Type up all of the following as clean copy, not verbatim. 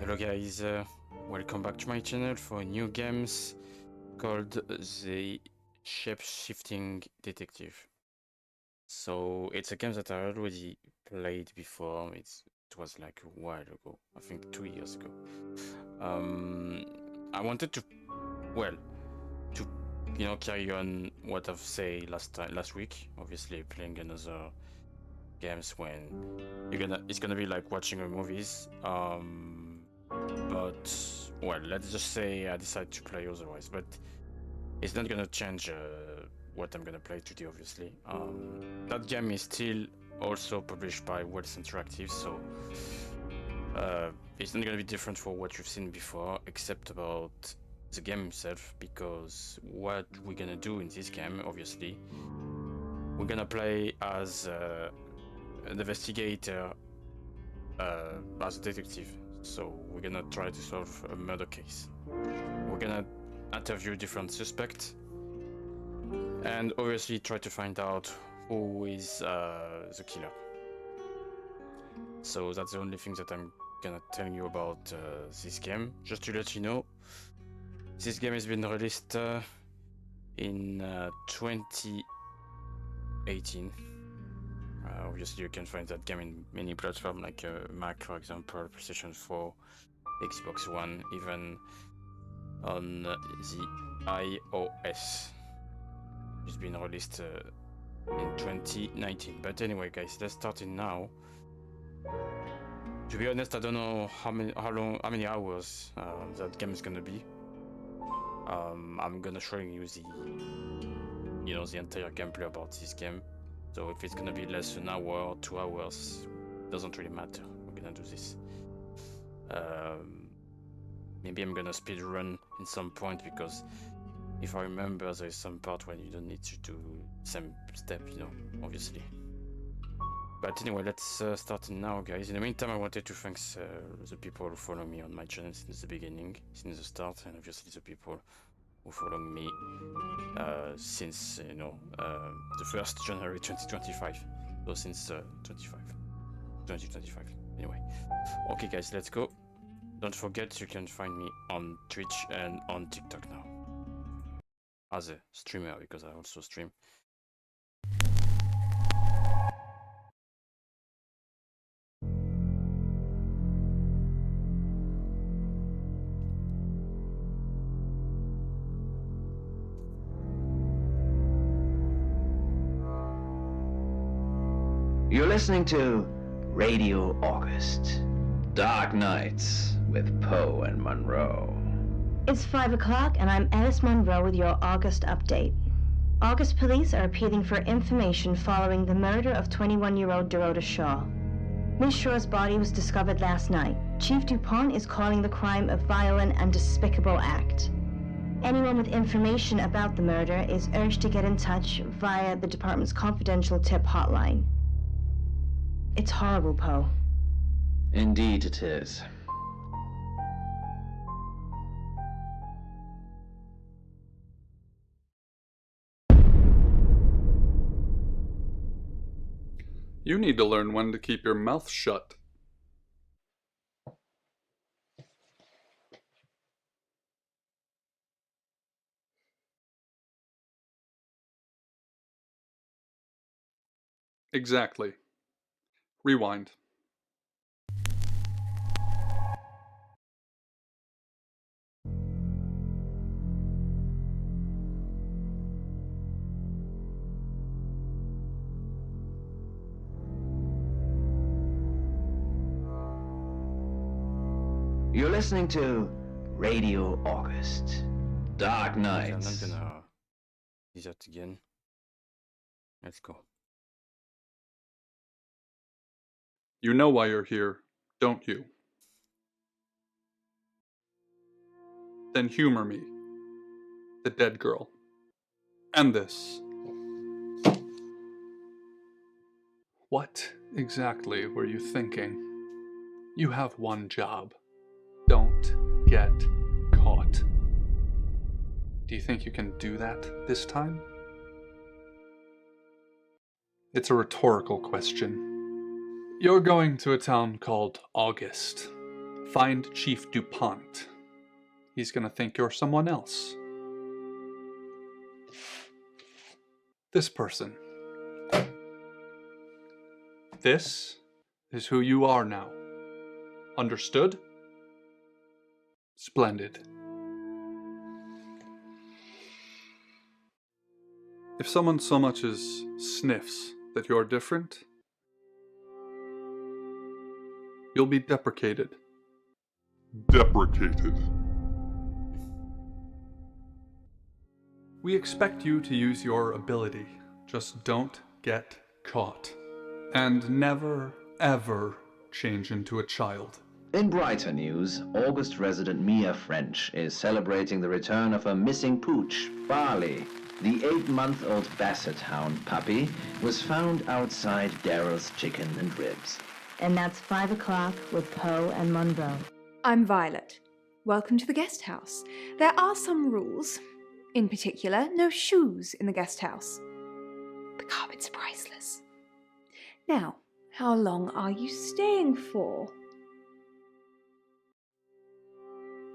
Hello guys, welcome back to my channel for new games called the Shapeshifting Detective. So it's a game that I already played before. It was like a while ago, I think 2 years ago. I wanted to, well, to carry on what I've said last week. Obviously, playing another games when it's gonna be like watching a movies. But well, let's just say I decide to play otherwise, but it's not gonna change what I'm gonna play today, obviously. That game is still also published by Wells Interactive, so it's not gonna be different for what you've seen before, except about the game itself, because what we're gonna do in this game, obviously, we're gonna play as an investigator, as a detective. So we're gonna try to solve a murder case. We're gonna interview different suspects and obviously try to find out who is the killer. So that's the only thing that I'm gonna tell you about this game. Just to let you know, this game has been released in 2018. Obviously, you can find that game in many platforms like Mac, for example, PlayStation 4, Xbox One, even on the iOS. It's been released in 2019. But anyway, guys, let's start it now. To be honest, I don't know how many hours that game is gonna be. I'm gonna show you the entire gameplay about this game. So if it's gonna be less than an hour or 2 hours, doesn't really matter. We're gonna do this. Maybe I'm gonna speed run in some point, because if I remember, there is some part when you don't need to do same step, obviously. But anyway, let's start now, guys. In the meantime, I wanted to thank the people who follow me on my channel since the beginning, since the start, and obviously the people who follow me since the 1st January 2025. So since 2025. Anyway, okay, guys, let's go. Don't forget, you can find me on Twitch and on TikTok now as a streamer, because I also stream. You're listening to Radio August. Dark Nights with Poe and Monroe. It's 5 o'clock, and I'm Alice Monroe with your August update. August police are appealing for information following the murder of 21-year-old Dorota Shaw. Miss Shaw's body was discovered last night. Chief Dupont is calling the crime a violent and despicable act. Anyone with information about the murder is urged to get in touch via the department's confidential tip hotline. It's horrible, Poe. Indeed it is. You need to learn when to keep your mouth shut. Exactly. Rewind. You're listening to Radio August. Dark Okay, Nights. I'm not gonna do that again. Let's go. You know why you're here, don't you? Then humor me. The dead girl. And this. What exactly were you thinking? You have one job. Don't get caught. Do you think you can do that this time? It's a rhetorical question. You're going to a town called August. Find Chief DuPont. He's gonna think you're someone else. This person. This is who you are now. Understood? Splendid. If someone so much as sniffs that you're different, you'll be deprecated. Deprecated. We expect you to use your ability. Just don't get caught. And never, ever change into a child. In brighter news, August resident Mia French is celebrating the return of her missing pooch, Barley. The 8-month-old Basset Hound puppy was found outside Daryl's Chicken and Ribs. And that's 5 o'clock with Poe and Monroe. I'm Violet. Welcome to the guest house. There are some rules. In particular, no shoes in the guest house. The carpet's priceless. Now, how long are you staying for?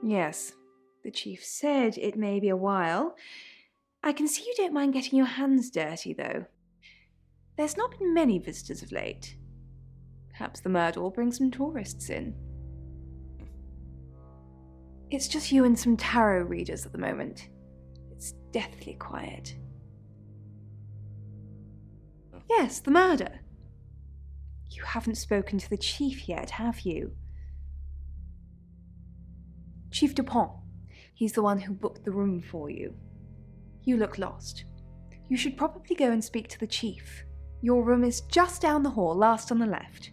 Yes, the chief said it may be a while. I can see you don't mind getting your hands dirty, though. There's not been many visitors of late. Perhaps the murder will bring some tourists in. It's just you and some tarot readers at the moment. It's deathly quiet. Yes, the murder. You haven't spoken to the chief yet, have you? Chief DuPont. He's the one who booked the room for you. You look lost. You should probably go and speak to the chief. Your room is just down the hall, last on the left.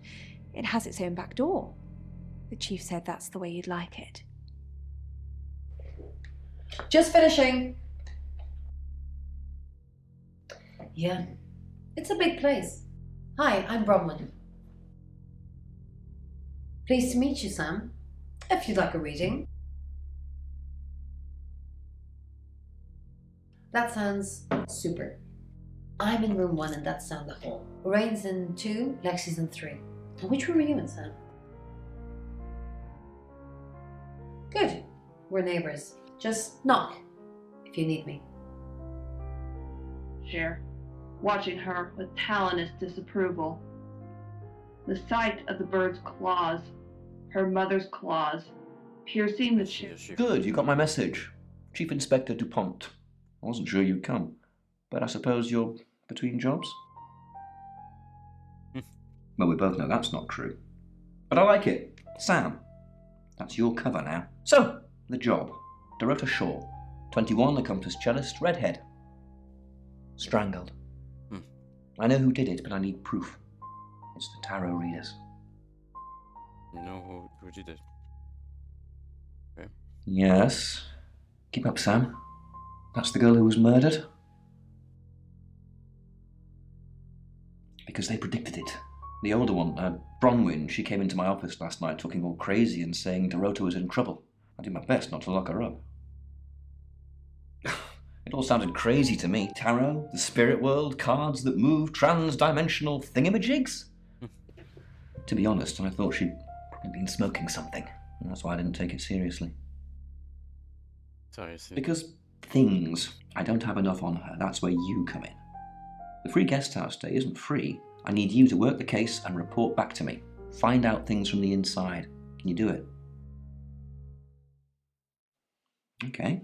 It has its own back door. The chief said that's the way you'd like it. Just finishing. Yeah, it's a big place. Hi, I'm Bronwyn. Pleased to meet you, Sam. If you'd like a reading. That sounds super. I'm in room 1 and that's down the hall. Lorraine's in 2, Lexi's in 3. And which room are you in, Sam? Good. We're neighbours. Just knock if you need me. Cher, watching her with talonous disapproval. The sight of the bird's claws, her mother's claws, piercing the chest. Good, you got my message. Chief Inspector DuPont. I wasn't sure you'd come, but I suppose you're between jobs? Well, we both know that's not true. But I like it. Sam, that's your cover now. So, the job. Dorota Shaw, 21, accomplished cellist, redhead. Strangled. I know who did it, but I need proof. It's the tarot readers. You know who did it? Okay. Yes. Keep up, Sam. That's the girl who was murdered? Because they predicted it. The older one, Bronwyn, she came into my office last night talking all crazy and saying Dorota was in trouble. I did my best not to lock her up. It all sounded crazy to me. Tarot, the spirit world, cards that move, trans-dimensional thingamajigs? To be honest, I thought she'd probably been smoking something, and that's why I didn't take it seriously. Sorry, see. Because things, I don't have enough on her, that's where you come in. The free guest house stay isn't free. I need you to work the case and report back to me. Find out things from the inside. Can you do it? Okay.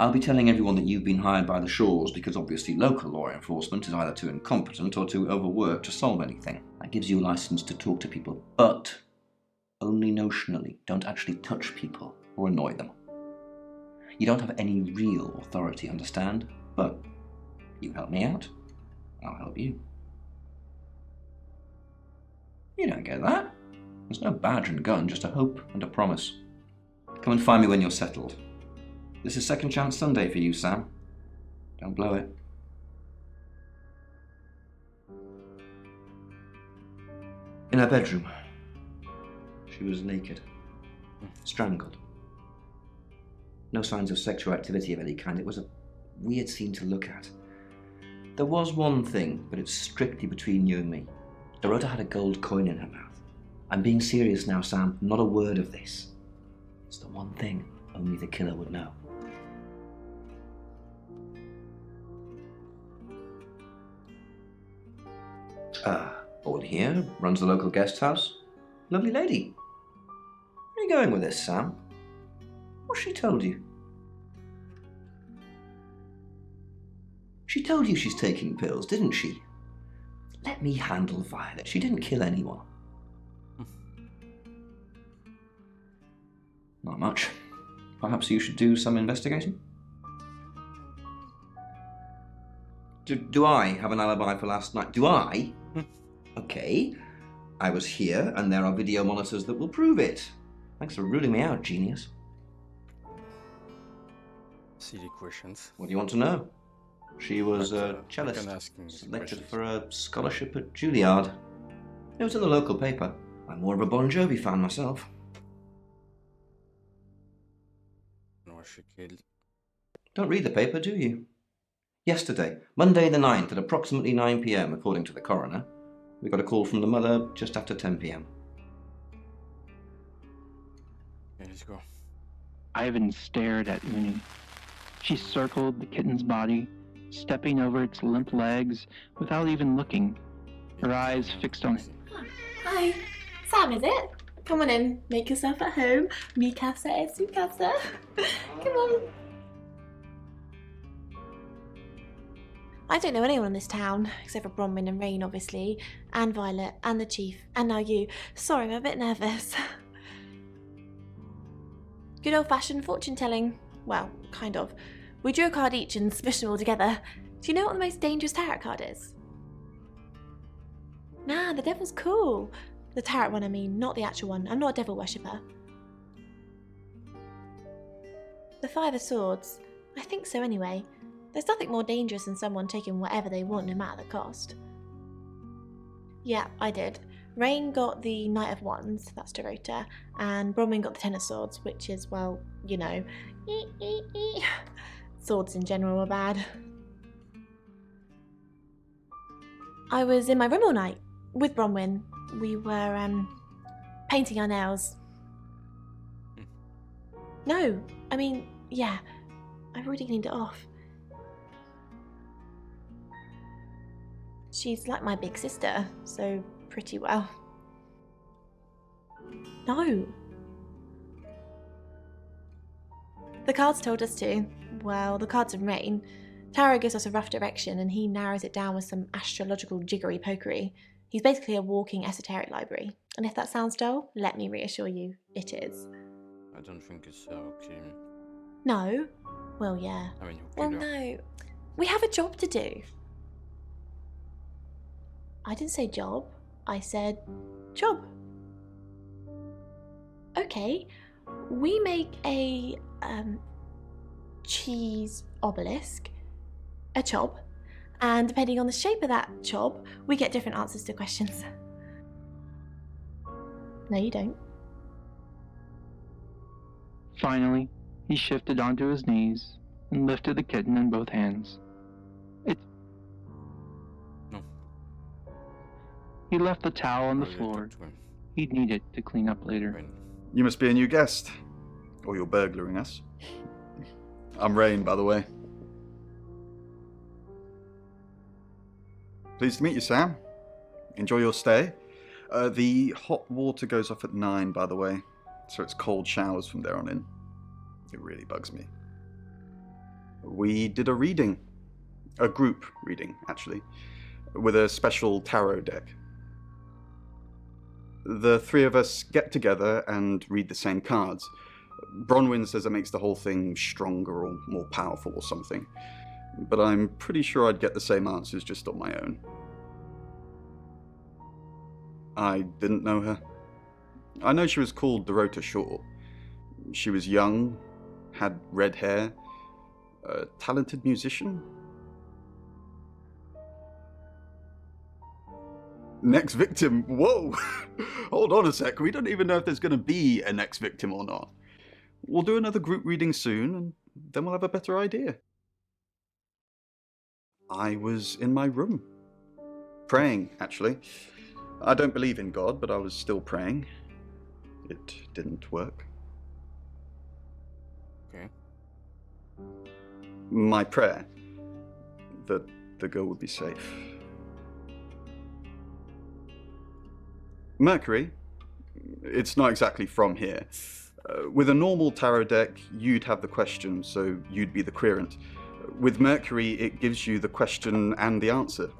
I'll be telling everyone that you've been hired by the Shaws because obviously local law enforcement is either too incompetent or too overworked to solve anything. That gives you a license to talk to people, but only notionally. Don't actually touch people or annoy them. You don't have any real authority, understand? But you help me out, I'll help you. You don't get that. There's no badge and gun, just a hope and a promise. Come and find me when you're settled. This is Second Chance Sunday for you, Sam. Don't blow it. In her bedroom. She was naked. Strangled. No signs of sexual activity of any kind. It was a weird scene to look at. There was one thing, but it's strictly between you and me. Dorota had a gold coin in her mouth. I'm being serious now, Sam. Not a word of this. It's the one thing only the killer would know. Board here, runs the local guest house. Lovely lady. Where are you going with this, Sam? What's she told you? She told you she's taking pills, didn't she? Let me handle Violet. She didn't kill anyone. Not much. Perhaps you should do some investigating? Do I have an alibi for last night? Do I? Okay. I was here, and there are video monitors that will prove it. Thanks for ruling me out, genius. Silly questions. What do you want to know? She was a I cellist, can ask him selected questions. for a scholarship at Juilliard. It was in the local paper. I'm more of a Bon Jovi fan myself. Was she killed? Don't read the paper, do you? Yesterday, Monday the 9th at approximately 9 p.m, according to the coroner, we got a call from the mother just after 10 p.m. Okay, let's go. Ivan stared at Uni. She circled the kitten's body, stepping over its limp legs without even looking, her eyes fixed on it. Hi, Sam, is it? Come on in, make yourself at home. Mi casa es su casa. Come on. I don't know anyone in this town, except for Bronwyn and Rain, obviously, and Violet, and the Chief, and now you. Sorry, I'm a bit nervous. Good old-fashioned fortune-telling. Well, kind of. We drew a card each and smushed them all together. Do you know what the most dangerous tarot card is? Nah, the devil's cool. The tarot one, I mean, not the actual one. I'm not a devil worshipper. The Five of Swords. I think so anyway. There's nothing more dangerous than someone taking whatever they want, no matter the cost. Yeah, I did. Rain got the Knight of Wands, that's Dorota, and Bronwyn got the Ten of Swords, which is, well, you know, swords in general are bad. I was in my room all night with Bronwyn. We were painting our nails. No, I mean, yeah, I've already cleaned it off. She's like my big sister, so pretty well. No. The cards told us to. Well, the cards of Rain. Tarot gives us a rough direction and he narrows it down with some astrological jiggery-pokery. He's basically a walking esoteric library. And if that sounds dull, let me reassure you, it is. I don't think it's so clean. No? Well, yeah. I mean, Well, no. We have a job to do. I didn't say job. I said job. Okay. We make a cheese obelisk, a chob, and depending on the shape of that chob, we get different answers to questions. No, you don't. Finally, he shifted onto his knees and lifted the kitten in both hands. No. He left the towel on the Really floor. talk to him. He'd need it to clean up later. Rain. You must be a new guest. Or you're burglaring us. I'm Rain, by the way. Pleased to meet you, Sam. Enjoy your stay. The hot water goes off at 9, by the way. So it's cold showers from there on in. It really bugs me. We did a reading. A group reading, actually. With a special tarot deck. The three of us get together and read the same cards. Bronwyn says it makes the whole thing stronger or more powerful or something. But I'm pretty sure I'd get the same answers just on my own. I didn't know her. I know she was called Dorota Shaw. She was young, had red hair, a talented musician. Next victim? Whoa! Hold on a sec, we don't even know if there's going to be a next victim or not. We'll do another group reading soon, and then we'll have a better idea. I was in my room. Praying, actually. I don't believe in God, but I was still praying. It didn't work. Okay. My prayer that the girl would be safe. Mercury, it's not exactly from here. With a normal tarot deck, you'd have the question, so you'd be the querent. With Mercury, it gives you the question and the answer.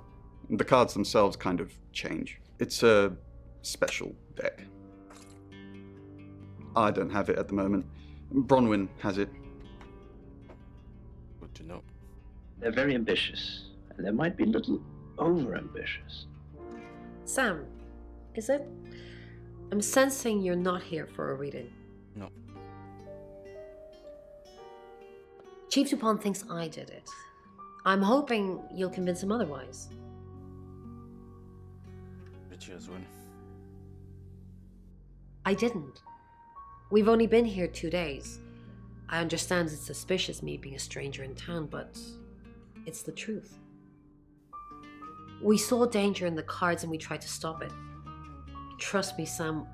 The cards themselves kind of change. It's a special deck. I don't have it at the moment. Bronwyn has it. Good to know. They're very ambitious, and they might be a little over-ambitious. Sam, is it? I'm sensing you're not here for a reading. No. Chief Dupont thinks I did it. I'm hoping you'll convince him otherwise. But as well. I didn't. We've only been here 2 days. I understand it's suspicious me being a stranger in town, but it's the truth. We saw danger in the cards and we tried to stop it. Trust me, Sam,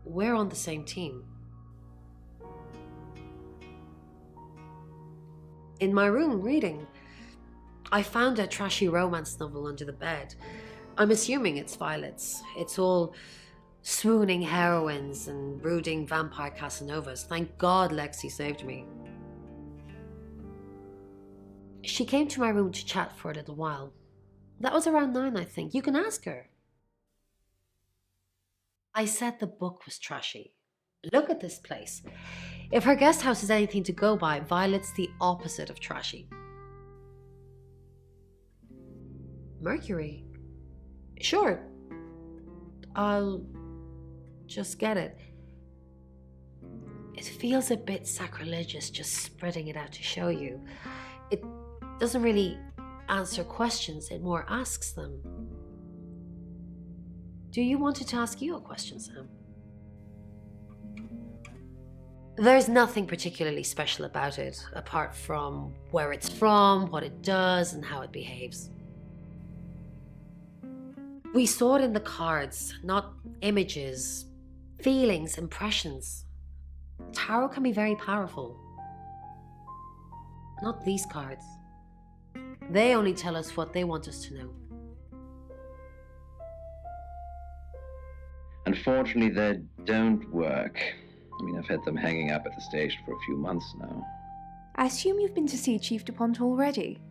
we're on the same team. In my room, reading, I found a trashy romance novel under the bed. I'm assuming it's Violet's. It's all swooning heroines and brooding vampire Casanovas. Thank God Lexi saved me. She came to my room to chat for a little while. That was around 9, I think. You can ask her. I said the book was trashy. Look at this place. If her guest house is anything to go by, Violet's the opposite of trashy. Mercury? Sure. I'll just get it. It feels a bit sacrilegious just spreading it out to show you. It doesn't really answer questions, it more asks them. Do you want it to ask you a question, Sam? There's nothing particularly special about it, apart from where it's from, what it does, and how it behaves. We saw it in the cards, not images, feelings, impressions. Tarot can be very powerful. Not these cards. They only tell us what they want us to know. Unfortunately, they don't work. I mean, I've had them hanging up at the station for a few months now. I assume you've been to see Chief Dupont already?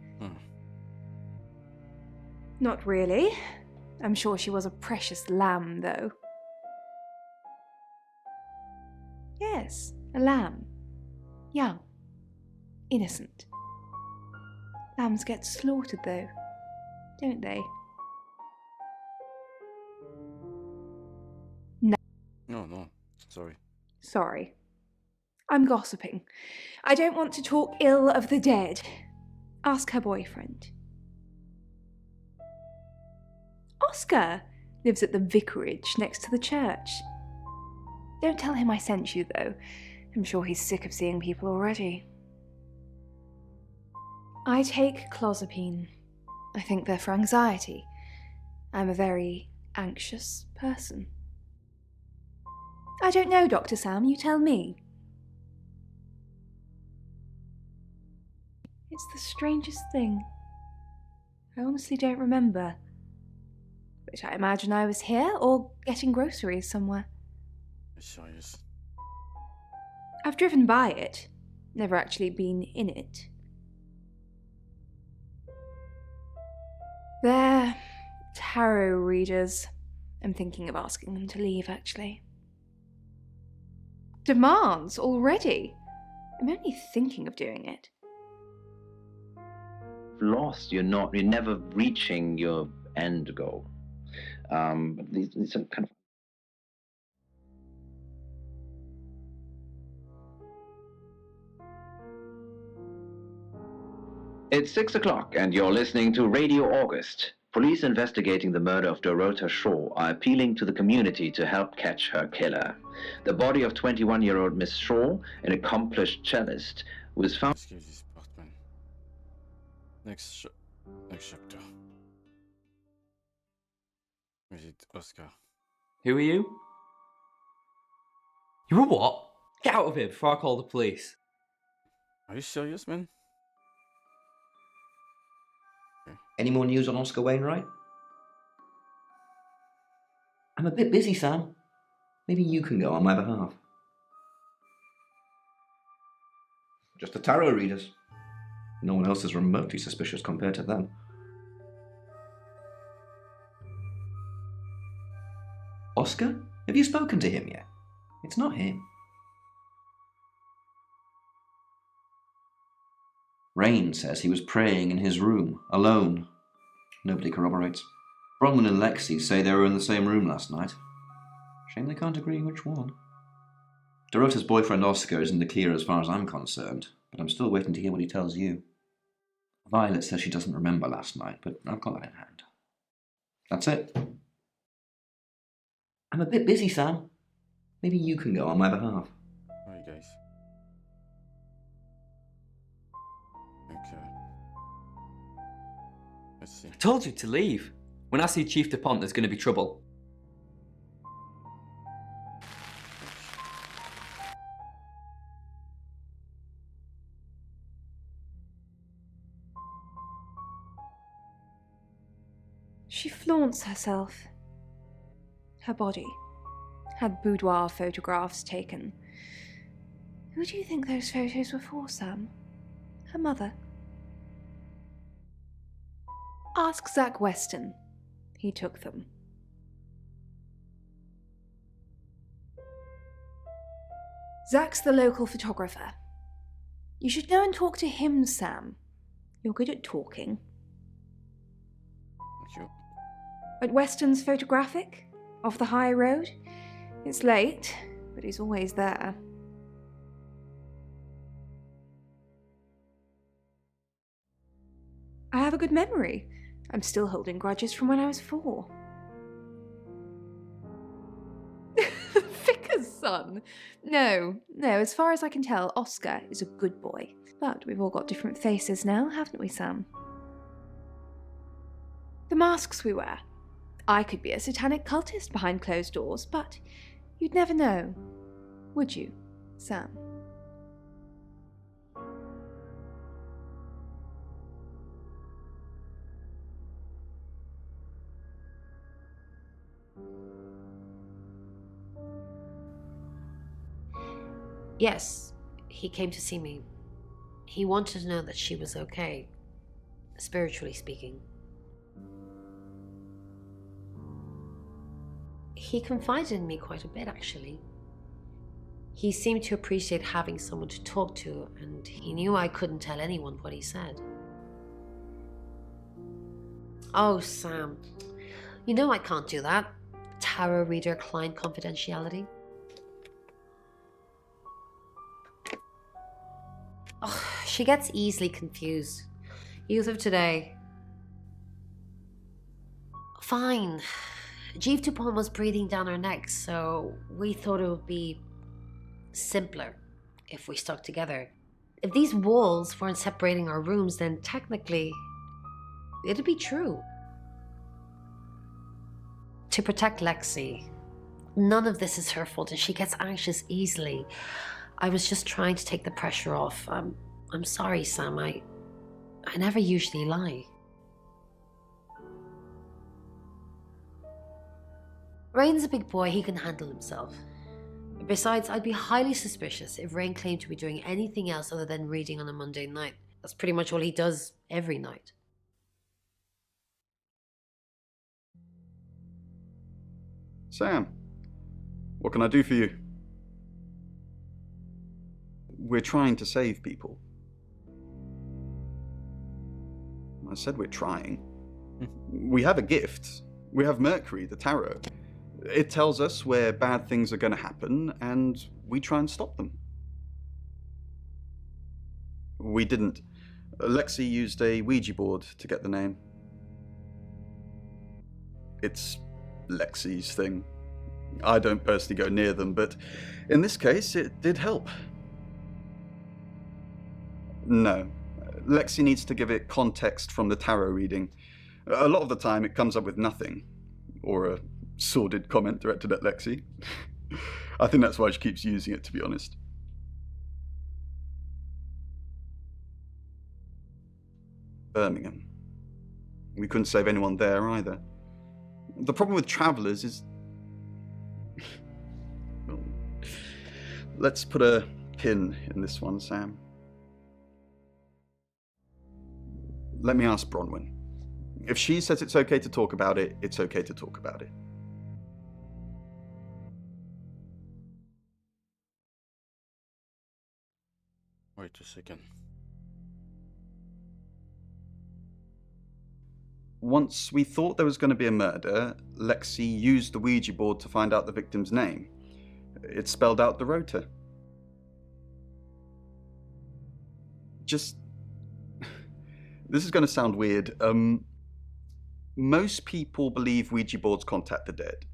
Not really. I'm sure she was a precious lamb, though. Yes, a lamb. Young. Innocent. Lambs get slaughtered, though, don't they? No, sorry. Sorry. I'm gossiping. I don't want to talk ill of the dead. Ask her boyfriend. Oscar lives at the vicarage next to the church. Don't tell him I sent you, though. I'm sure he's sick of seeing people already. I take clozapine. I think they're for anxiety. I'm a very anxious person. I don't know, Dr. Sam, you tell me. It's the strangest thing. I honestly don't remember. But I imagine I was here or getting groceries somewhere. Serious. I've driven by it, never actually been in it. They're tarot readers. I'm thinking of asking them to leave, actually. Demands already? I'm only thinking of doing it. Lost, you're never reaching your end goal. But these are kind of... It's 6 o'clock, and you're listening to Radio August. Police investigating the murder of Dorota Shaw are appealing to the community to help catch her killer. The body of 21-year-old Miss Shaw, an accomplished cellist, was found... Excuse this part, man. Next chapter. Is it Oscar? Who are you? You were what? Get out of here before I call the police. Are you serious, man? Any more news on Oscar Wainwright? I'm a bit busy, Sam. Maybe you can go on my behalf. Just the tarot readers. No one else is remotely suspicious compared to them. Oscar? Have you spoken to him yet? It's not him. Rain says he was praying in his room, alone. Nobody corroborates. Bronwyn and Lexi say they were in the same room last night. Shame they can't agree which one. Dorota's boyfriend Oscar is in the clear as far as I'm concerned, but I'm still waiting to hear what he tells you. Violet says she doesn't remember last night, but I've got that in hand. That's it. I'm a bit busy, Sam. Maybe you can go on my behalf. Alright, guys. Okay. Let's see. I told you to leave. When I see Chief DuPont, there's going to be trouble. She flaunts herself. Her body. Had boudoir photographs taken. Who do you think those photos were for, Sam? Her mother? Ask Zach Weston. He took them. Zach's the local photographer. You should go and talk to him, Sam. You're good at talking. Thank you. At Weston's Photographic? Off the high road? It's late, but he's always there. I have a good memory. I'm still holding grudges from when I was 4. Vicar's son? No, as far as I can tell, Oscar is a good boy. But we've all got different faces now, haven't we, Sam? The masks we wear. I could be a satanic cultist behind closed doors, but you'd never know, would you, Sam? Yes, he came to see me. He wanted to know that she was okay, spiritually speaking. He confided in me quite a bit, actually. He seemed to appreciate having someone to talk to, and he knew I couldn't tell anyone what he said. Oh, Sam, you know I can't do that. Tarot reader client confidentiality. Oh, she gets easily confused. Youth of today. Fine. Chief DuPont was breathing down our necks, so we thought it would be simpler if we stuck together. If these walls weren't separating our rooms, then technically it'd be true. To protect Lexi. None of this is her fault, and she gets anxious easily. I was just trying to take the pressure off. I'm sorry, Sam. I never usually lie. Rain's a big boy. He can handle himself. Besides, I'd be highly suspicious if Rain claimed to be doing anything else other than reading on a Monday night. That's pretty much all he does every night. Sam, what can I do for you? We're trying to save people. I said we're trying. We have a gift. We have Mercury, the tarot. It tells us where bad things are going to happen, and we try and stop them. We didn't. Lexi used a Ouija board to get the name. It's Lexi's thing. I don't personally go near them, but in this case, it did help. No. Lexi needs to give it context from the tarot reading. A lot of the time, it comes up with nothing. or a sordid comment directed at Lexi. I think that's why she keeps using it, to be honest. Birmingham. We couldn't save anyone there either. The problem with travellers is... Well, let's put a pin in this one, Sam. Let me ask Bronwyn. If she says it's okay to talk about it, it's okay to talk about it. Wait a second. Once we thought there was going to be a murder, Lexi used the Ouija board to find out the victim's name. It spelled out Dorota. Just... This is going to sound weird. Most people believe Ouija boards contact the dead.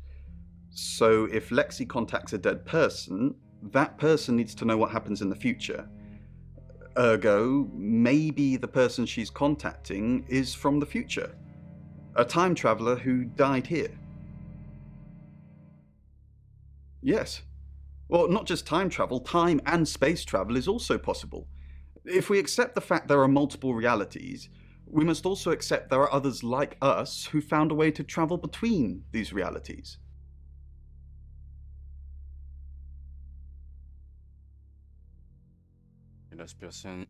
So if Lexi contacts a dead person, that person needs to know what happens in the future. Ergo, maybe the person she's contacting is from the future. A time traveller who died here. Yes. Well, not just time travel, time and space travel is also possible. If we accept the fact there are multiple realities, we must also accept there are others like us who found a way to travel between these realities. Last person.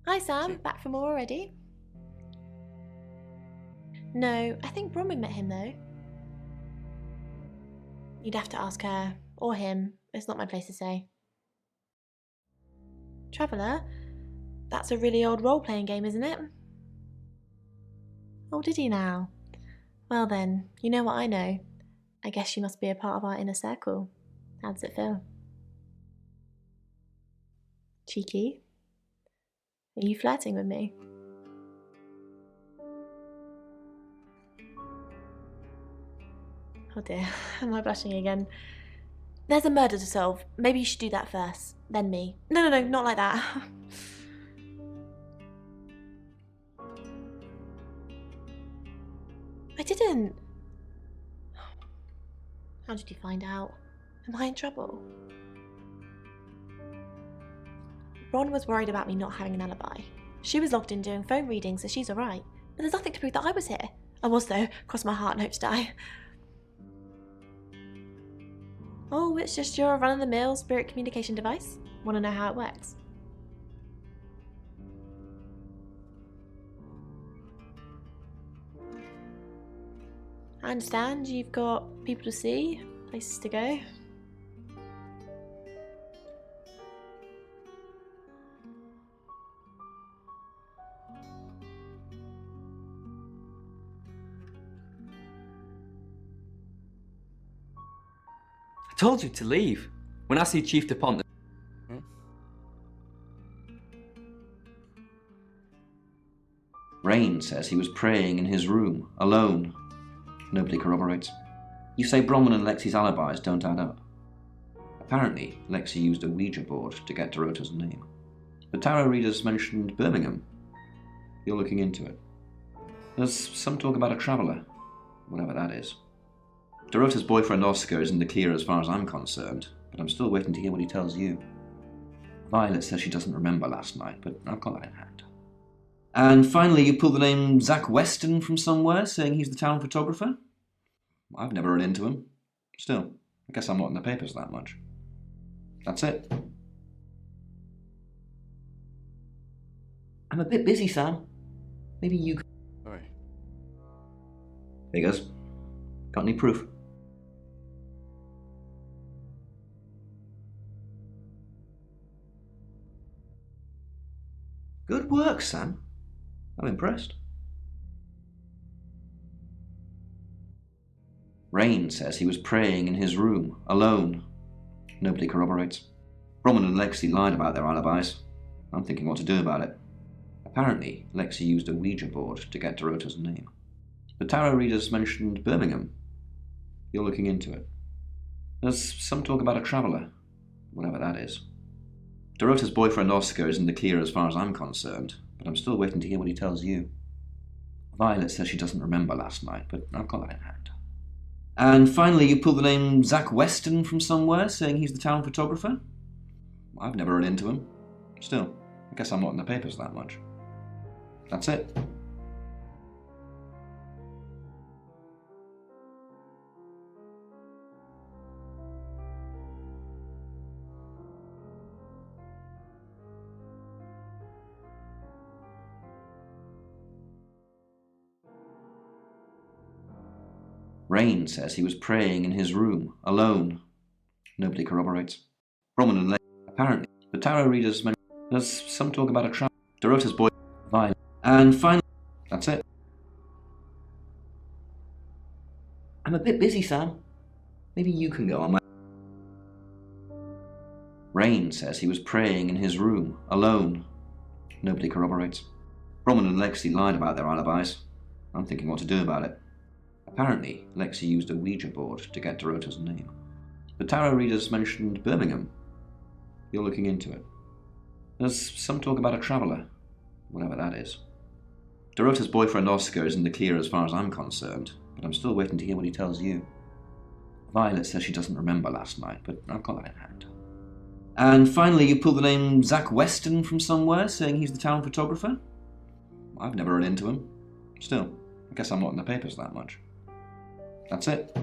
Hi Sam, back from more already? No, I think Bronwyn met him though. You'd have to ask her, or him. It's not my place to say. Traveller? That's a really old role-playing game, isn't it? Oh, did he now? Well then, you know what I know. I guess you must be a part of our inner circle. How does it feel? Cheeky? Are you flirting with me? Oh dear, am I blushing again? There's a murder to solve. Maybe you should do that first, then me. No, not like that. I didn't. How did you find out? Am I in trouble? Ron was worried about me not having an alibi. She was logged in doing phone readings, so she's alright. But there's nothing to prove that I was here. I was though, cross my heart and hope to die. Oh, it's just your run-of-the-mill spirit communication device? Want to know how it works? I understand you've got people to see, places to go. I told you to leave. When I see Chief DuPont... Rain says he was praying in his room, alone. Nobody corroborates. You say Bronwyn and Lexi's alibis don't add up. Apparently, Lexi used a Ouija board to get Dorota's name. The tarot readers mentioned Birmingham. You're looking into it. There's some talk about a traveller, whatever that is. Dorota's boyfriend Oscar is in the clear as far as I'm concerned, but I'm still waiting to hear what he tells you. Violet says she doesn't remember last night, but I've got that in hand. And finally, you pulled the name Zach Weston from somewhere, saying he's the town photographer? I've never run into him. Still, I guess I'm not in the papers that much. That's it. I'm a bit busy, Sam. Maybe you could... Oi. Figures. Got any proof? Good work, Sam. I'm impressed. Rain says he was praying in his room, alone. Nobody corroborates. Bronwyn and Lexi lied about their alibis. I'm thinking what to do about it. Apparently, Lexi used a Ouija board to get Dorota's name. The tarot readers mentioned Birmingham. You're looking into it. There's some talk about a traveller, whatever that is. Dorota's boyfriend Oscar is in the clear as far as I'm concerned, but I'm still waiting to hear what he tells you. Violet says she doesn't remember last night, but I've got that in hand. And finally, you pull the name Zach Weston from somewhere, saying he's the town photographer? I've never run into him. Still, I guess I'm not in the papers that much. That's it. Rain says he was praying in his room, alone. Nobody corroborates. Roman and Lake, apparently. The tarot readers mention there's some talk about a trap. Dorota's boy, violent. And finally, that's it. I'm a bit busy, Sam. Maybe you can go on my... Rain says he was praying in his room, alone. Nobody corroborates. Roman and Lexi lied about their alibis. I'm thinking what to do about it. Apparently, Lexi used a Ouija board to get Dorota's name. The tarot readers mentioned Birmingham. You're looking into it. There's some talk about a traveller, whatever that is. Dorota's boyfriend Oscar is in the clear as far as I'm concerned, but I'm still waiting to hear what he tells you. Violet says she doesn't remember last night, but I've got that in hand. And finally, you pull the name Zach Weston from somewhere, saying he's the town photographer? I've never run into him. Still, I guess I'm not in the papers that much. That's it.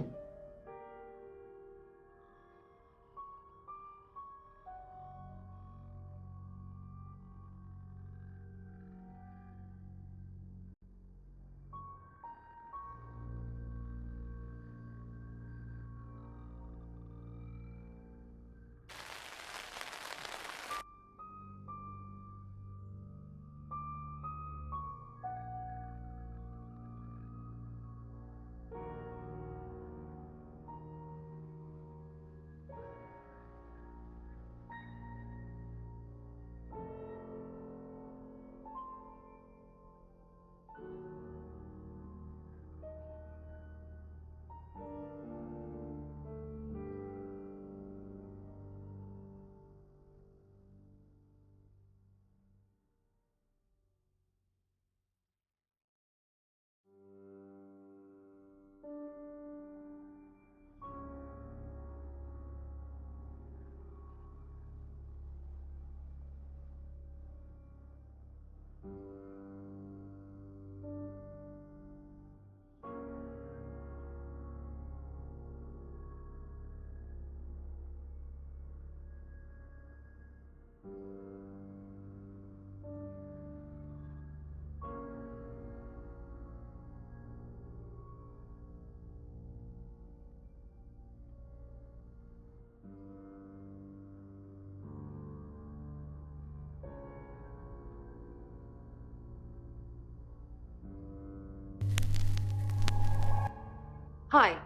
Hi,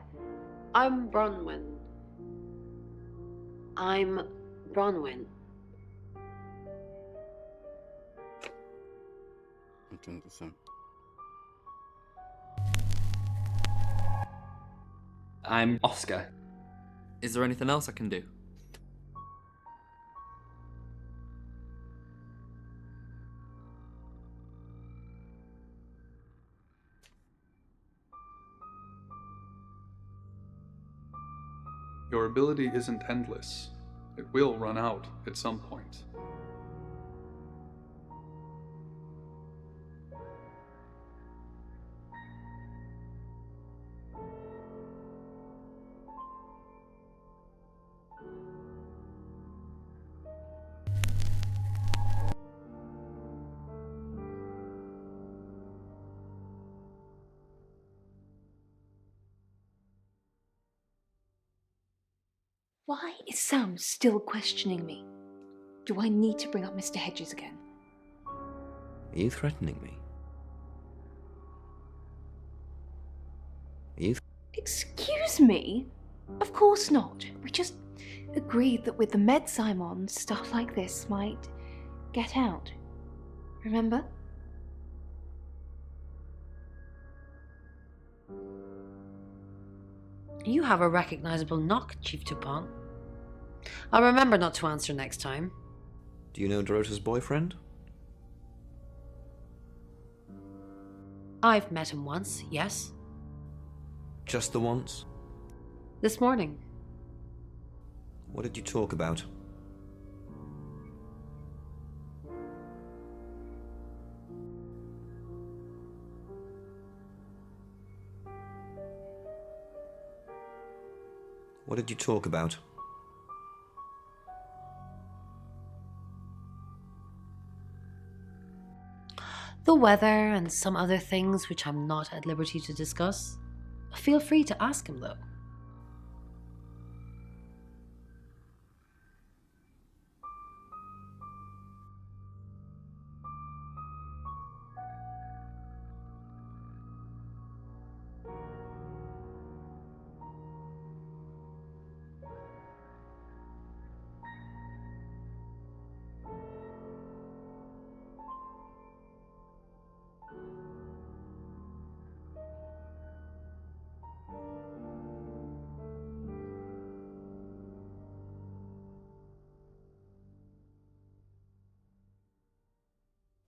I'm Bronwyn. I'm Bronwyn. I'm Oscar. Is there anything else I can do? Your ability isn't endless. It will run out at some point. Why is Sam still questioning me? Do I need to bring up Mr. Hedges again? Are you threatening me? Excuse me? Of course not. We just agreed that with the meds I'm on, stuff like this might get out. Remember? You have a recognizable knock, Chief Dupont. I'll remember not to answer next time. Do you know Dorota's boyfriend? I've met him once, yes. Just the once? This morning. What did you talk about? What did you talk about? The weather and some other things which I'm not at liberty to discuss. Feel free to ask him, though.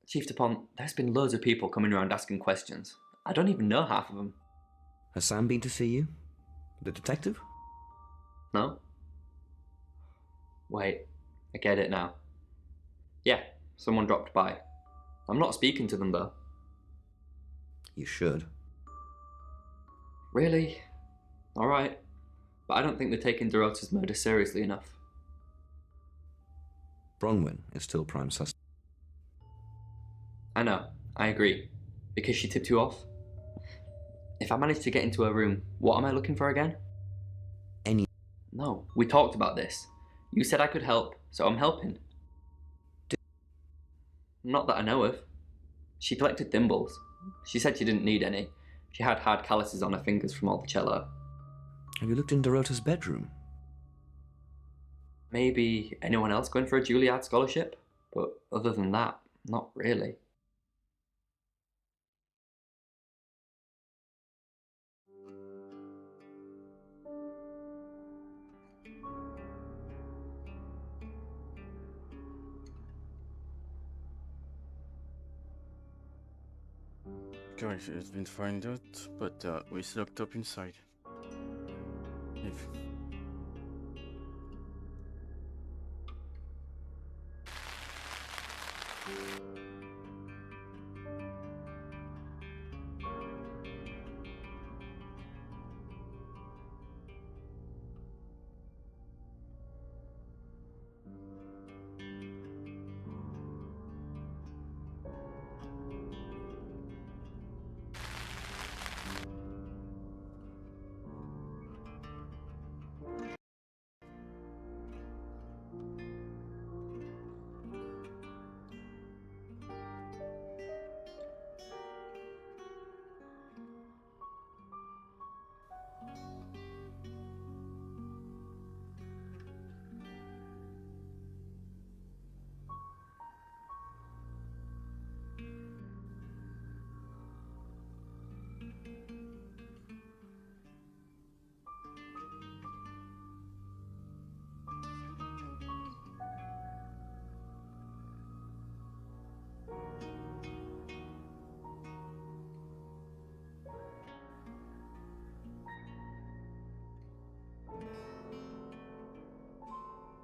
Chief DuPont, there's been loads of people coming around asking questions. I don't even know half of them. Has Sam been to see you? The detective? No? Wait, I get it now. Yeah, someone dropped by. I'm not speaking to them though. You should. Really? Alright. But I don't think they're taking Dorota's murder seriously enough. Bronwyn is still prime suspect. I know, I agree. Because she tipped you off? If I manage to get into her room, what am I looking for again? No, we talked about this. You said I could help, so I'm helping. Not that I know of. She collected thimbles. She said she didn't need any. She had hard calluses on her fingers from all the cello. Have you looked in Dorota's bedroom? Maybe anyone else going for a Juilliard scholarship? But other than that, not really. Guys, it's been found out, but we're locked up inside. If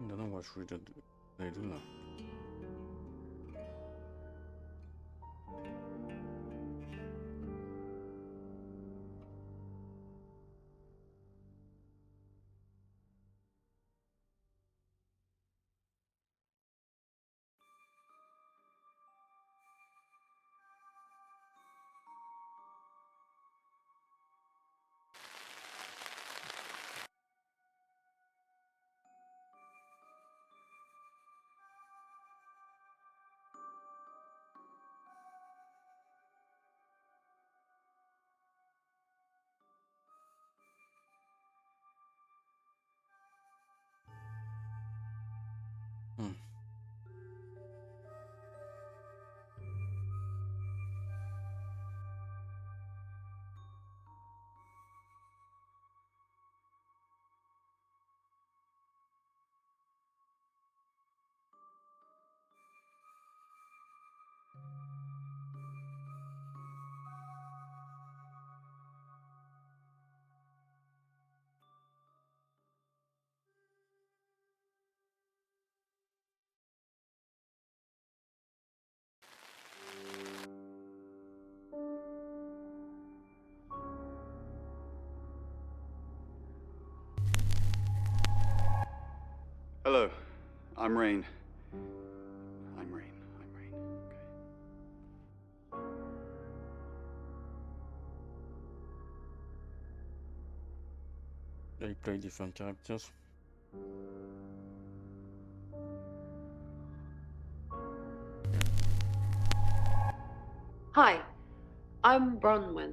I don't know what they do now. I'm Rain. I'm Rain. Okay. They play different characters. Hi, I'm Bronwyn.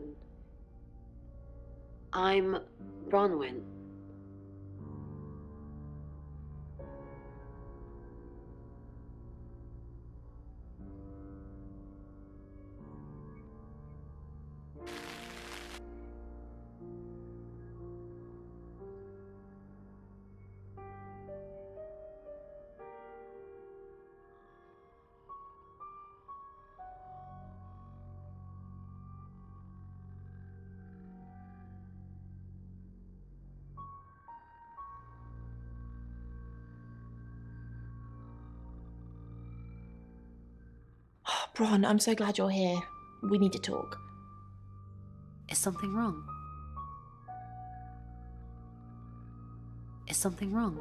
Bron, I'm so glad you're here. We need to talk. Is something wrong? Is something wrong?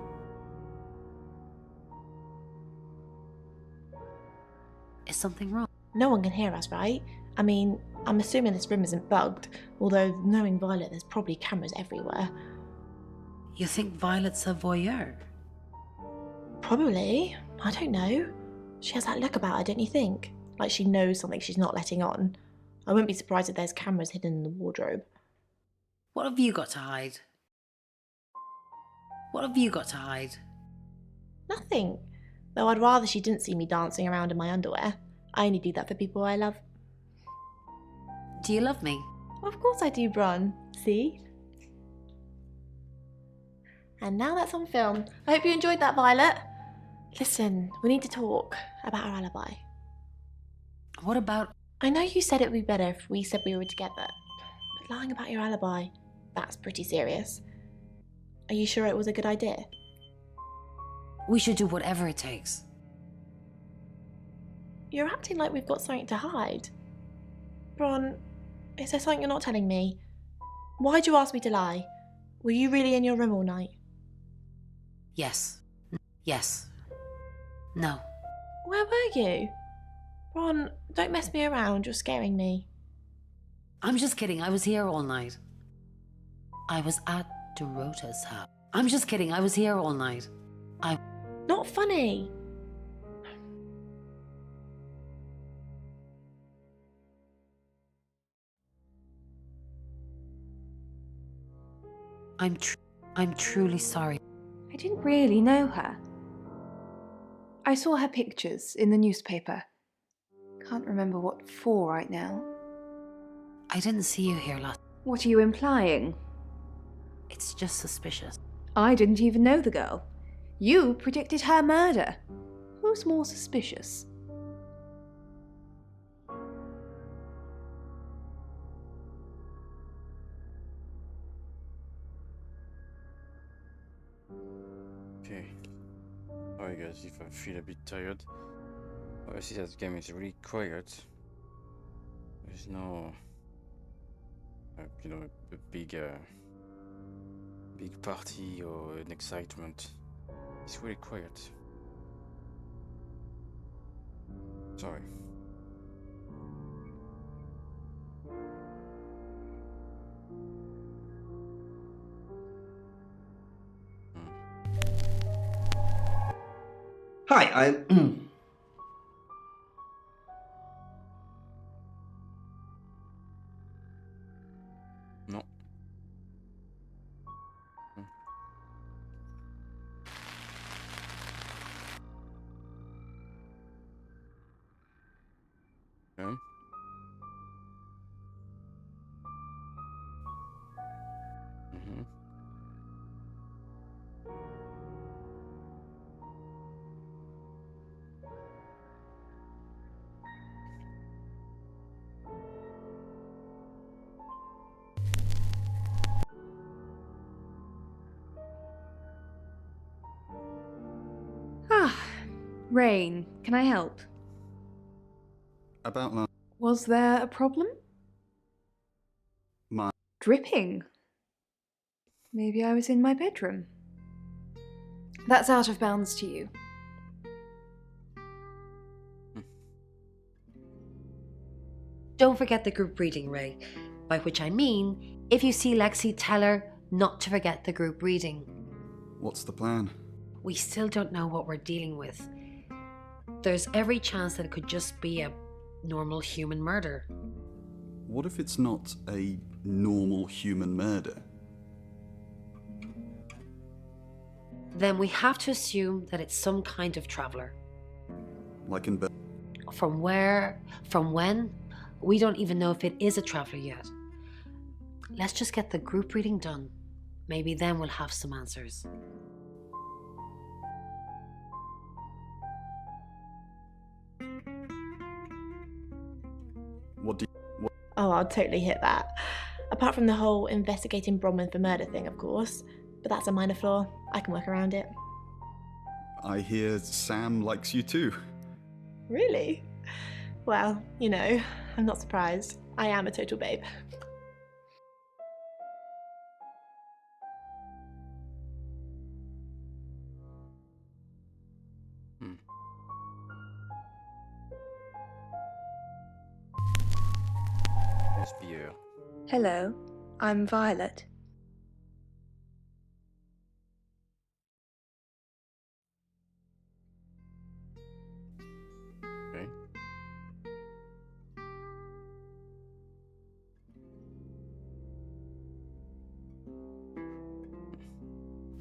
Is something wrong? No one can hear us, right? I mean, I'm assuming this room isn't bugged, although knowing Violet, there's probably cameras everywhere. You think Violet's a voyeur? Probably. I don't know. She has that look about her, don't you think? Like she knows something she's not letting on. I wouldn't be surprised if there's cameras hidden in the wardrobe. What have you got to hide? What have you got to hide? Nothing. Though I'd rather she didn't see me dancing around in my underwear. I only do that for people I love. Do you love me? Of course I do, Bron. See? And now that's on film. I hope you enjoyed that, Violet. Listen, we need to talk about our alibi. What about... I know you said it would be better if we said we were together, but lying about your alibi, that's pretty serious. Are you sure it was a good idea? We should do whatever it takes. You're acting like we've got something to hide. Bron, is there something you're not telling me? Why'd you ask me to lie? Were you really in your room all night? Yes. Yes. No. Where were you? Bron, don't mess me around, you're scaring me. I'm just kidding, I was here all night. I was at Dorota's house. I'm just kidding, I was here all night. Not funny. I'm truly sorry. I didn't really know her. I saw her pictures in the newspaper. Can't remember what for right now. I didn't see you here last. What are you implying? It's just suspicious. I didn't even know the girl. You predicted her murder. Who's more suspicious? Okay. Alright guys, if I feel a bit tired. I see that game is really quiet. There's no you know, a big party or an excitement. It's really quiet. Sorry. Hi, No. Okay. Mm-hmm. Rain, can I help? About that. Was there a problem? My. Dripping. Maybe I was in my bedroom. That's out of bounds to you. Don't forget the group reading, Ray. By which I mean, if you see Lexi, tell her not to forget the group reading. What's the plan? We still don't know what we're dealing with. There's every chance that it could just be a normal human murder. What if it's not a normal human murder? Then we have to assume that it's some kind of traveler. Like in From where, from when, we don't even know if it is a traveler yet. Let's just get the group reading done. Maybe then we'll have some answers. Oh, I'll totally hit that. Apart from the whole investigating Bronwyn for murder thing, of course. But that's a minor flaw. I can work around it. I hear Sam likes you too. Really? Well, you know, I'm not surprised. I am a total babe. Hello, I'm Violet. Okay.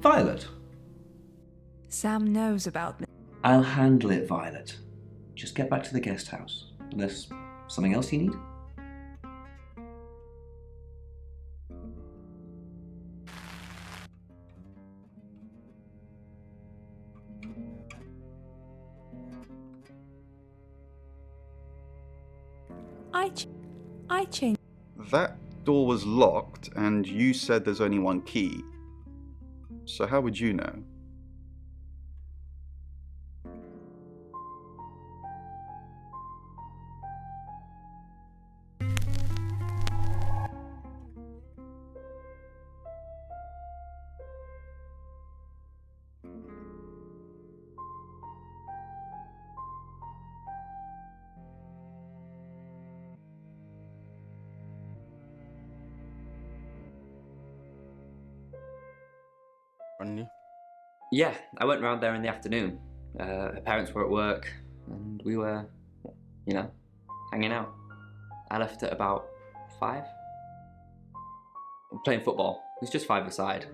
Violet. Sam knows about me. I'll handle it, Violet. Just get back to the guest house. Unless something else you need? I changed. That door was locked, and you said there's only one key. So how would you know? Only? Yeah, I went round there in the afternoon. Her parents were at work, and we were, you know, hanging out. I left at about 5. Playing football. It was just 5-a-side.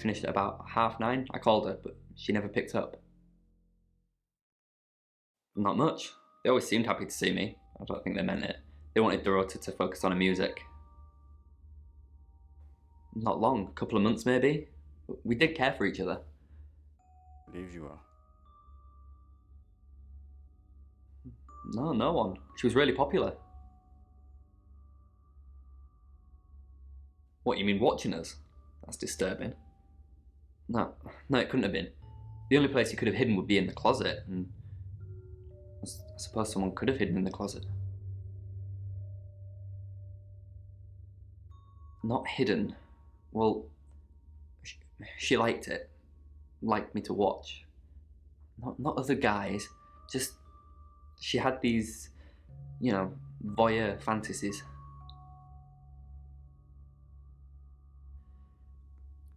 Finished at about 9:30. I called her, but she never picked up. Not much. They always seemed happy to see me. I don't think they meant it. They wanted Dorota to focus on her music. Not long, a couple of months maybe. We did care for each other. Believe you are. No, no one. She was really popular. What, you mean watching us? That's disturbing. No, it couldn't have been. The only place he could have hidden would be in the closet, and I suppose someone could have hidden in the closet. Not hidden. Well, she liked it. Liked me to watch. Not other guys. Just, she had these, you know, voyeur fantasies.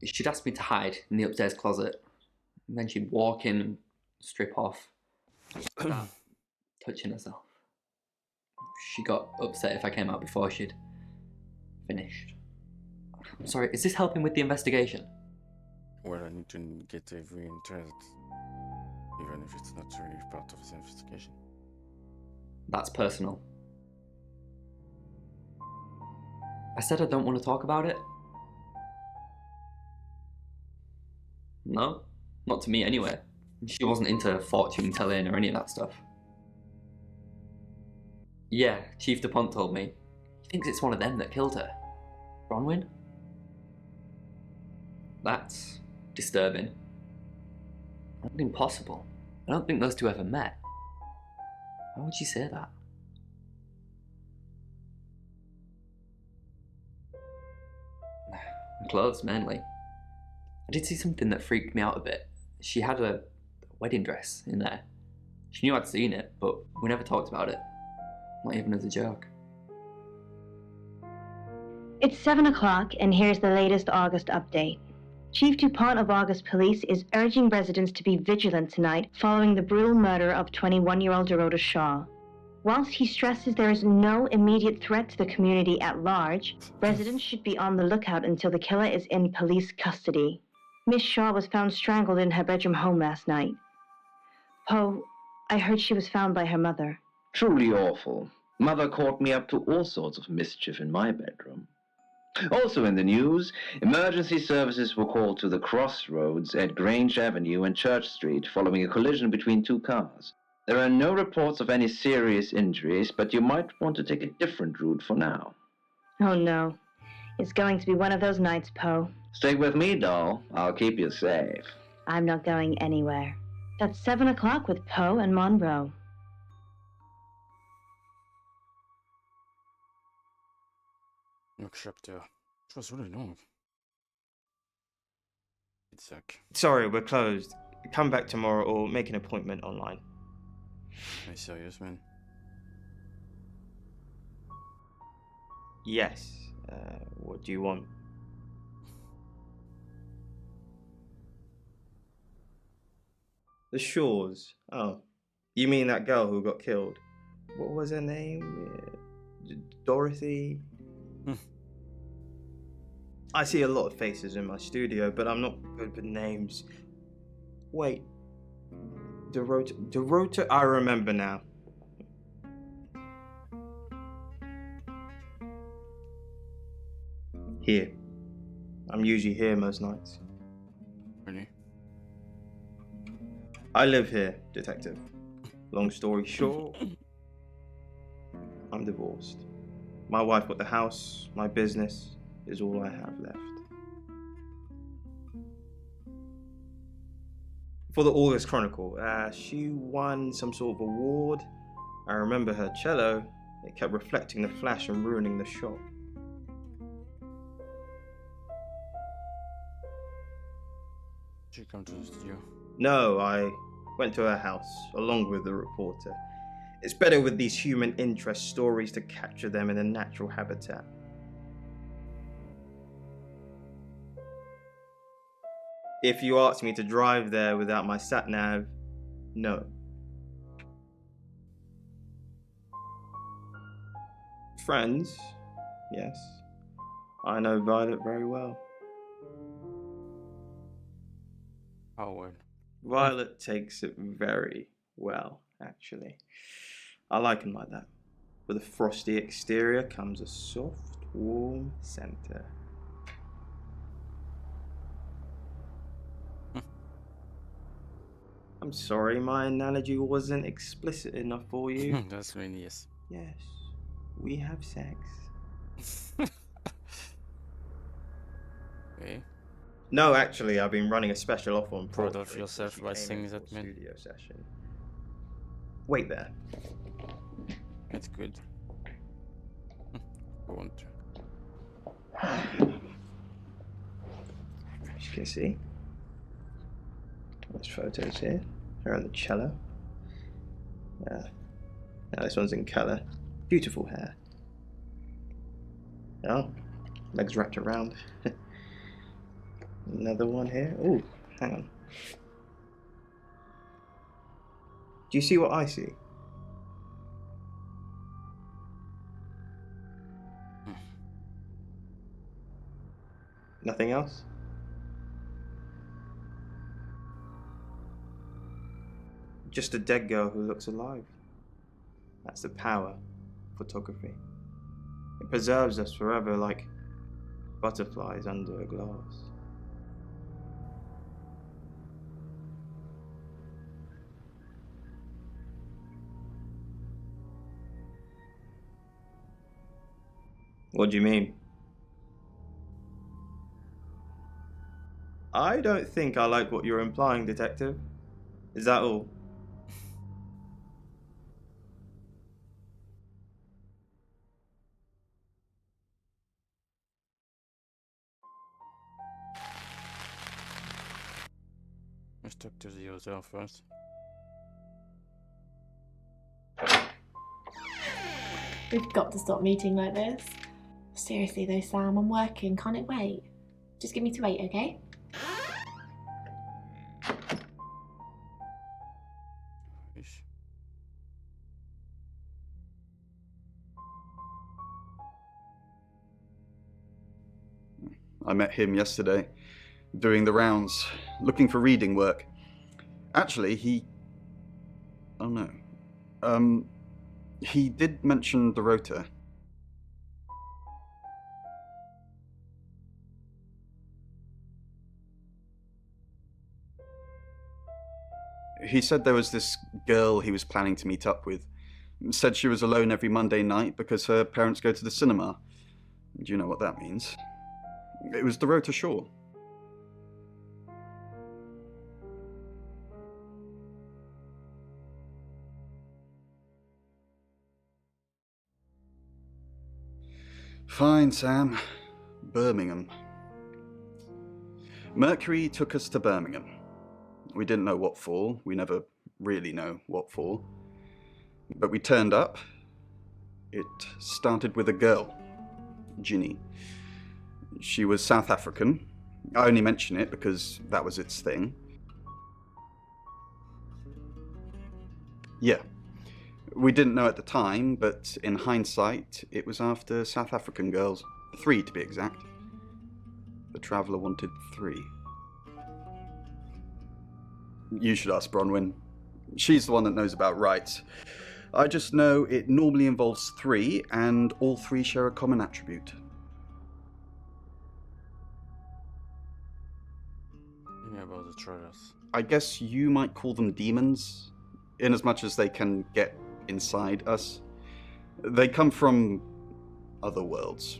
She'd ask me to hide in the upstairs closet. And then she'd walk in and strip off. Start touching herself. She got upset if I came out before she'd finished. I'm sorry, is this helping with the investigation? Well, I need to get every interest, even if it's not really part of the investigation. That's personal. I said I don't want to talk about it. No, not to me anyway. She wasn't into fortune telling or any of that stuff. Yeah, Chief DuPont told me. He thinks it's one of them that killed her. Bronwyn? That's disturbing. Not impossible. I don't think those two ever met. Why would she say that? Clothes, mainly. I did see something that freaked me out a bit. She had a wedding dress in there. She knew I'd seen it, but we never talked about it. Not even as a joke. It's 7 o'clock, and here's the latest August update. Chief DuPont of August Police is urging residents to be vigilant tonight following the brutal murder of 21-year-old Dorota Shaw. Whilst he stresses there is no immediate threat to the community at large, residents should be on the lookout until the killer is in police custody. Miss Shaw was found strangled in her bedroom home last night. Poe, I heard she was found by her mother. Truly awful. Mother caught me up to all sorts of mischief in my bedroom. Also in the news, emergency services were called to the crossroads at Grange Avenue and Church Street following a collision between two cars. There are no reports of any serious injuries, but you might want to take a different route for now. Oh no. It's going to be one of those nights, Poe. Stay with me, doll. I'll keep you safe. I'm not going anywhere. That's 7 o'clock with Poe and Monroe. Next chapter. It was really long. It suck. Sorry, we're closed. Come back tomorrow or make an appointment online. Are you serious, man? Yes. What do you want? The Shaws. Oh, you mean that girl who got killed? What was her name? Dorothy? I see a lot of faces in my studio, but I'm not good with names. Wait. Dorota, I remember now. Here. I'm usually here most nights. Really? I live here, detective. Long story short, I'm divorced. My wife got the house, my business is all I have left. For the August Chronicle, she won some sort of award. I remember her cello. It kept reflecting the flash and ruining the shot. Did you come to the studio? No, I went to her house, along with the reporter. It's better with these human interest stories to capture them in a natural habitat. If you asked me to drive there without my sat-nav, no. Friends, yes. I know Violet very well. How well? Violet takes it very well, actually. I like him like that. With a frosty exterior comes a soft, warm center. I'm sorry, my analogy wasn't explicit enough for you. That's really yes. Yes, we have sex. Okay. No, actually, I've been running a special offer on Proud portraits of yourself since by she came saying in that, for a man. studio session. Wait there. That's good. Go As you can see, there's photos here. Her on the cello. Now this one's in colour. Beautiful hair. Oh, legs wrapped around. Another one here. Oh, hang on. Do you see what I see? Nothing else? Just a dead girl who looks alive. That's the power of photography. It preserves us forever like butterflies under a glass. What do you mean? I don't think I like what you're implying, detective. Is that all? Let's talk to the other first. We've got to stop meeting like this. Seriously though, Sam, I'm working. Can't it wait? Just give me to 8, okay? I met him yesterday, doing the rounds, looking for reading work. Actually, oh no. He did mention Dorota. He said there was this girl he was planning to meet up with. Said she was alone every Monday night because her parents go to the cinema. Do you know what that means? It was Dorota Shaw. Fine, Sam. Birmingham. Mercury took us to Birmingham. We didn't know what for. We never really know what for. But we turned up. It started with a girl, Ginny. She was South African. I only mention it because that was its thing. Yeah. We didn't know at the time, but in hindsight, it was after South African girls. 3 to be exact. The Traveller wanted 3. You should ask Bronwyn. She's the one that knows about rights. I just know it normally involves 3, and all 3 share a common attribute. Yeah, about the trailers. I guess you might call them demons, in as much as they can get inside us. They come from other worlds.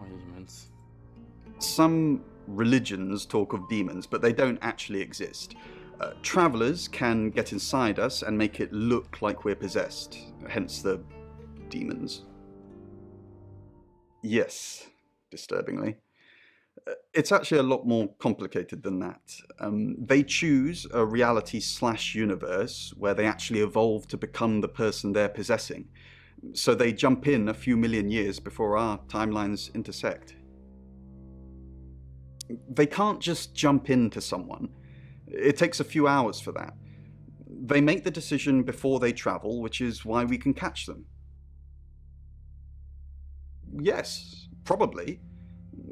Demons. Some religions talk of demons, but they don't actually exist. Travelers can get inside us and make it look like we're possessed, hence the demons. Yes, disturbingly. It's actually a lot more complicated than that. They choose a reality/universe where they actually evolve to become the person they're possessing. So they jump in a few million years before our timelines intersect. They can't just jump into someone. It takes a few hours for that. They make the decision before they travel, which is why we can catch them. Yes, probably.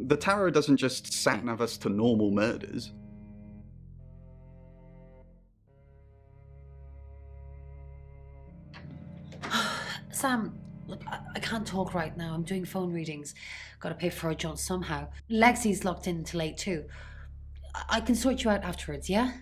The tarot doesn't just sat-nav us to normal murders. Sam, look, I can't talk right now. I'm doing phone readings. Gotta pay for a job somehow. Lexi's locked in till 8 too. I can sort you out afterwards, yeah?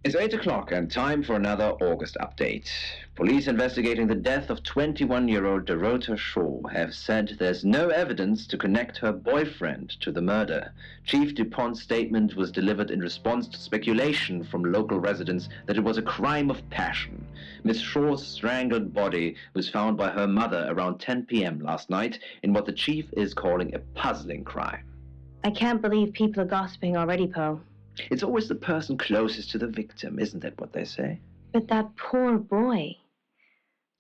It's 8 o'clock and time for another August update. Police investigating the death of 21-year-old Dorota Shaw have said there's no evidence to connect her boyfriend to the murder. Chief DuPont's statement was delivered in response to speculation from local residents that it was a crime of passion. Miss Shaw's strangled body was found by her mother around 10 p.m. last night in what the chief is calling a puzzling crime. I can't believe people are gossiping already, Poe. It's always the person closest to the victim, isn't that what they say? But that poor boy.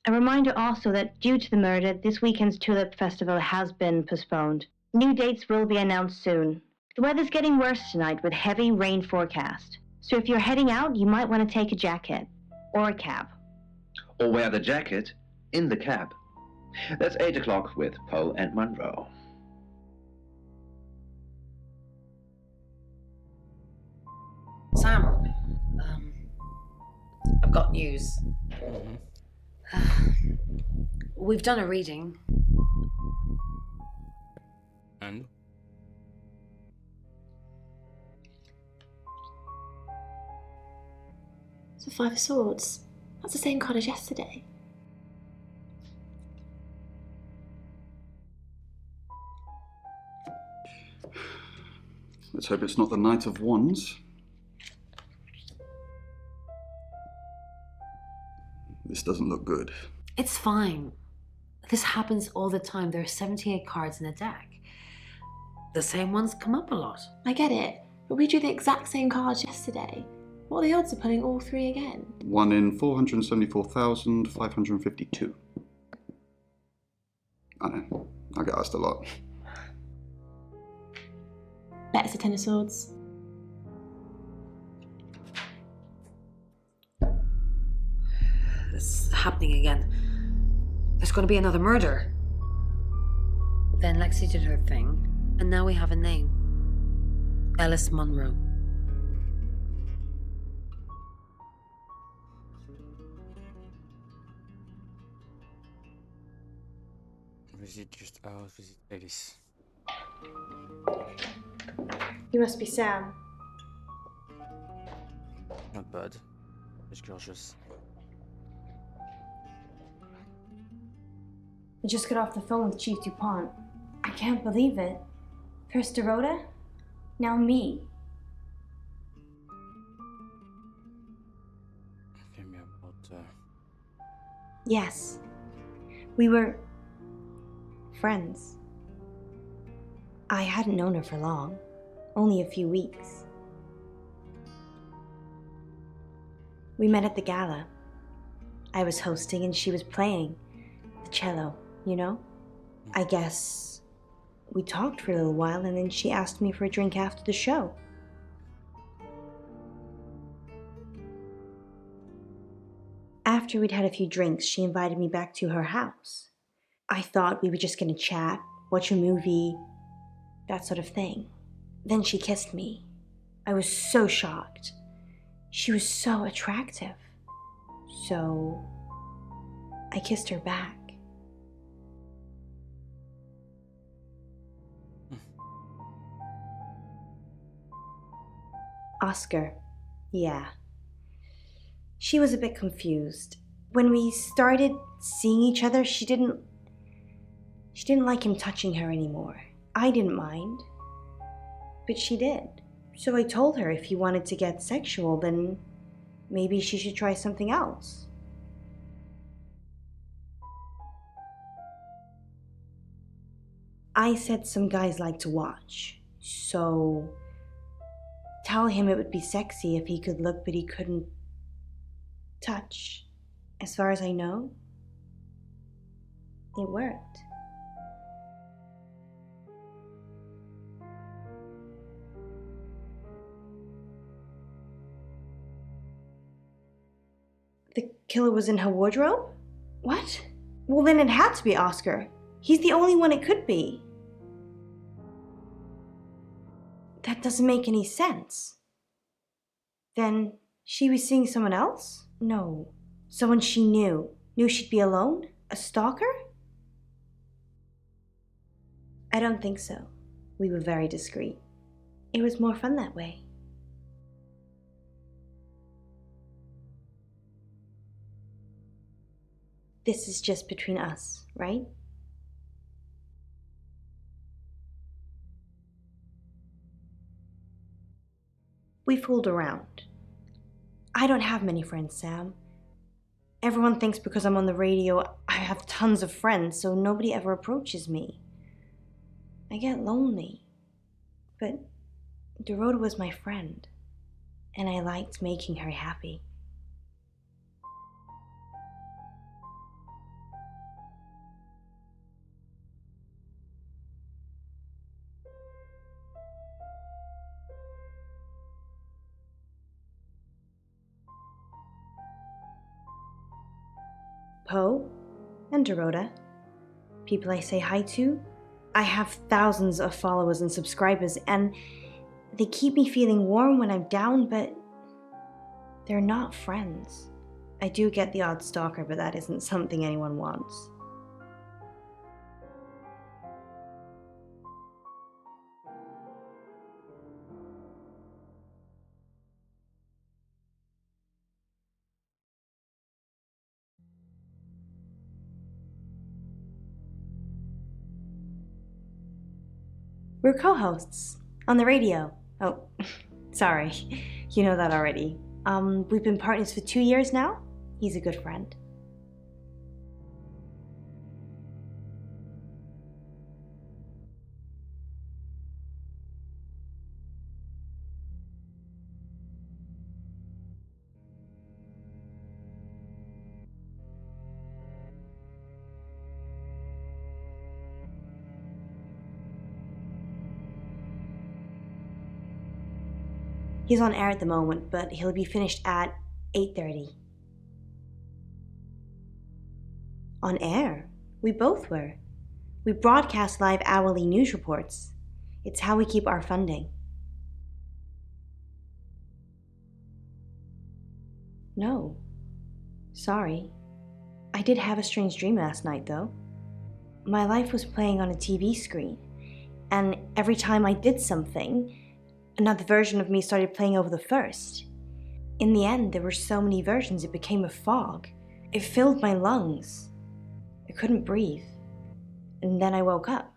A reminder also that due to the murder, this weekend's Tulip Festival has been postponed. New dates will be announced soon. The weather's getting worse tonight with heavy rain forecast. So if you're heading out, you might want to take a jacket. Or a cab. Or wear the jacket in the cab. That's 8 o'clock with Poe and Monroe. Sam, I've got news. We've done a reading. And? It's a 5 of Swords. That's the same card as yesterday. Let's hope it's not the Knight of Wands. This doesn't look good. It's fine. This happens all the time. There are 78 cards in a deck. The same ones come up a lot. I get it, but we drew the exact same cards yesterday. What are the odds of pulling all three again? 1 in 474,552. I know. I get asked a lot. Bet it's a 10 of swords. It's happening again. There's going to be another murder. Then Lexi did her thing, and now we have a name. Alice Munro. Was it just ours? Was it Alice? You must be Sam. Not bad. Just gorgeous. I just got off the phone with Chief DuPont. I can't believe it. First Dorota, now me. Tell me about. Yes. We were friends. I hadn't known her for long, only a few weeks. We met at the gala. I was hosting and she was playing the cello, you know? I guess we talked for a little while and then she asked me for a drink after the show. After we'd had a few drinks, she invited me back to her house. I thought we were just gonna chat, watch a movie, that sort of thing. Then she kissed me. I was so shocked. She was so attractive. So I kissed her back. Oscar, yeah. She was a bit confused. When we started seeing each other, she didn't like him touching her anymore. I didn't mind, but she did. So I told her if he wanted to get sexual, then maybe she should try something else. I said some guys like to watch, so tell him it would be sexy if he could look but he couldn't touch. As far as I know, it worked. The killer was in her wardrobe? What? Well, then it had to be Oscar. He's the only one it could be. That doesn't make any sense. Then she was seeing someone else? No. Someone she knew. Knew she'd be alone? A stalker? I don't think so. We were very discreet. It was more fun that way. This is just between us, right? We fooled around. I don't have many friends, Sam. Everyone thinks because I'm on the radio, I have tons of friends, so nobody ever approaches me. I get lonely. But Dorota was my friend, and I liked making her happy. Poe and Dorota, people I say hi to. I have thousands of followers and subscribers, and they keep me feeling warm when I'm down, but they're not friends. I do get the odd stalker, but that isn't something anyone wants. We're co-hosts on the radio. Oh, sorry. You know that already. We've been partners for 2 years now. He's a good friend. He's on air at the moment, but he'll be finished at 8:30. On air? We both were. We broadcast live hourly news reports. It's how we keep our funding. No. Sorry. I did have a strange dream last night, though. My life was playing on a TV screen, and every time I did something, another version of me started playing over the first. In the end, there were so many versions it became a fog. It filled my lungs. I couldn't breathe. And then I woke up.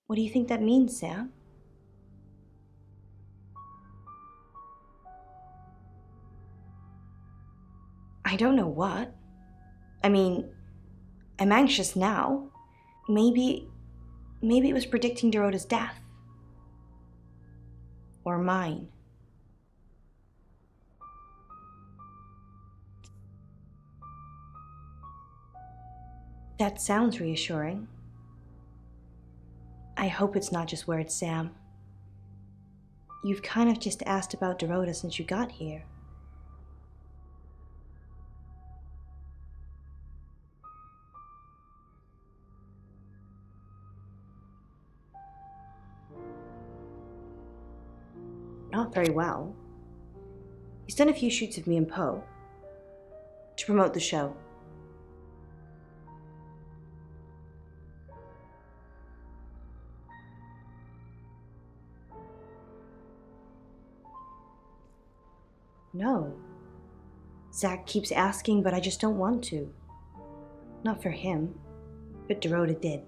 What do you think that means, Sam? I don't know what. I mean, I'm anxious now. Maybe it was predicting Dorota's death. Or mine. That sounds reassuring. I hope it's not just words, Sam. You've kind of just asked about Dorota since you got here. Not very well. He's done a few shoots of me and Poe to promote the show. No. Zach keeps asking, but I just don't want to. Not for him, but Dorota did.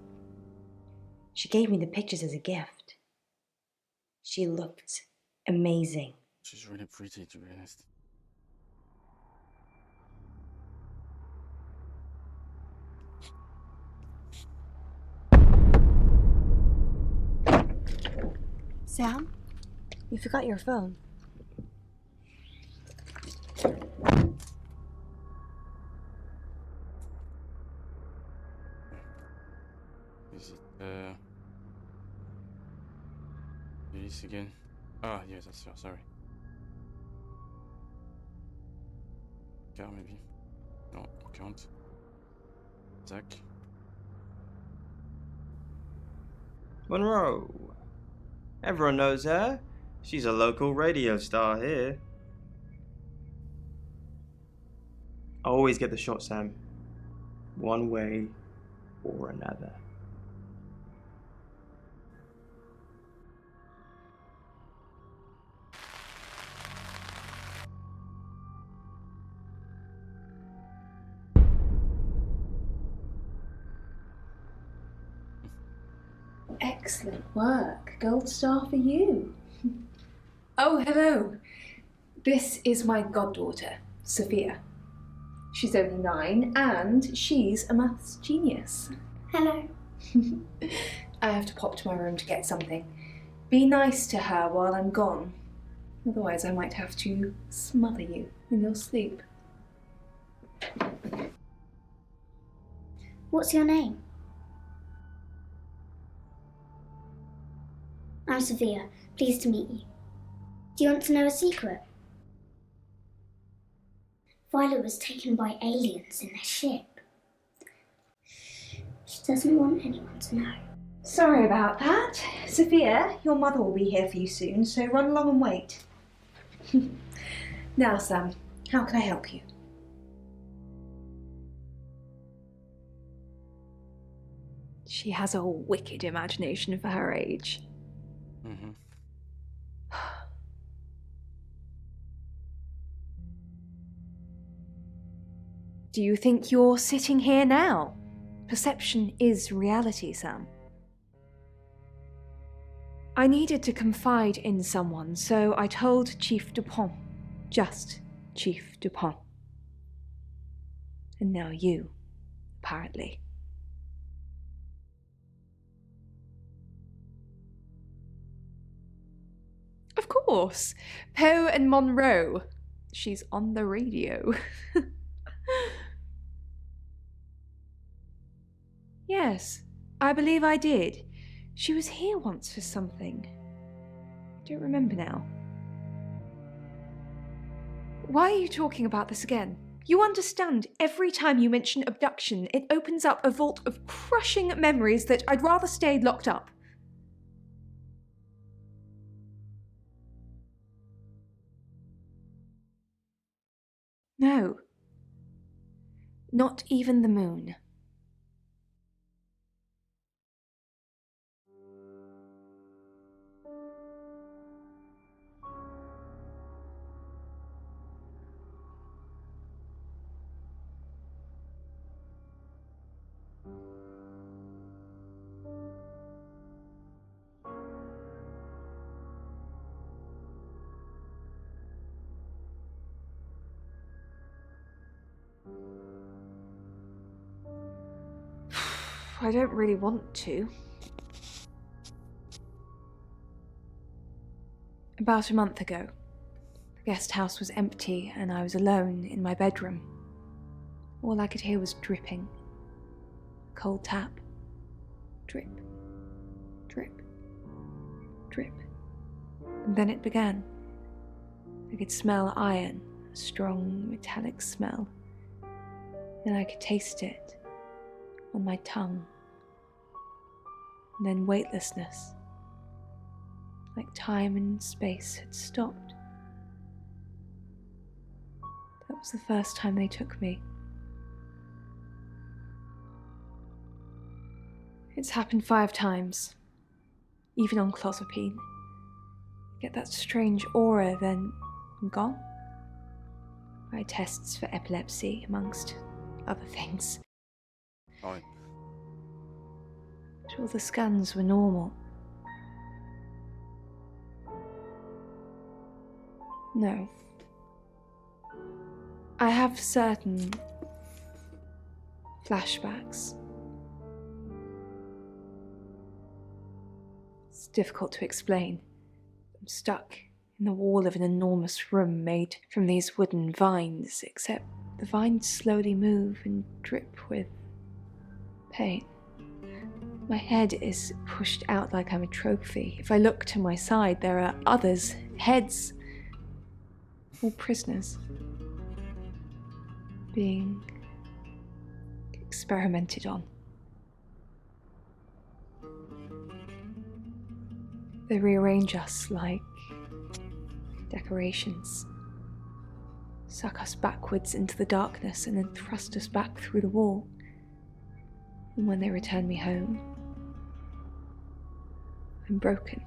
She gave me the pictures as a gift. She looked amazing. She's really pretty, to be honest. Sam, you forgot your phone. Is it, this again? Ah, yes, that's her, sorry. Car, maybe? No, can't. Zach? Monroe. Everyone knows her. She's a local radio star here. I always get the shot, Sam. One way or another. Excellent work. Gold star for you. Oh, hello. This is my goddaughter, Sophia. She's only 9 and she's a maths genius. Hello. I have to pop to my room to get something. Be nice to her while I'm gone. Otherwise I might have to smother you in your sleep. What's your name? I'm Sophia. Pleased to meet you. Do you want to know a secret? Violet was taken by aliens in their ship. She doesn't want anyone to know. Sorry about that. Sophia, your mother will be here for you soon, so run along and wait. Now, Sam, how can I help you? She has a wicked imagination for her age. Mm-hmm. Do you think you're sitting here now? Perception is reality, Sam. I needed to confide in someone, so I told Chief Dupont. Just Chief Dupont. And now you, apparently. Of course! Poe and Monroe. She's on the radio. Yes, I believe I did. She was here once for something. Don't remember now. Why are you talking about this again? You understand, every time you mention abduction, it opens up a vault of crushing memories that I'd rather stay locked up. No. Not even the moon. I don't really want to. About a month ago, the guest house was empty and I was alone in my bedroom. All I could hear was dripping. A cold tap. Drip. Drip. Drip. And then it began. I could smell iron, a strong metallic smell. Then I could taste it on my tongue. And then weightlessness. Like time and space had stopped. That was the first time they took me. It's happened 5 times. Even on clozapine. Get that strange aura, then I'm gone. I had tests for epilepsy, amongst other things. Right. But all the scans were normal. No. I have certain flashbacks. It's difficult to explain. I'm stuck in the wall of an enormous room made from these wooden vines, except the vines slowly move and drip with pain. My head is pushed out like I'm a trophy. If I look to my side, there are others' heads, all prisoners, being experimented on. They rearrange us like decorations, suck us backwards into the darkness and then thrust us back through the wall. And when they return me home, I'm broken.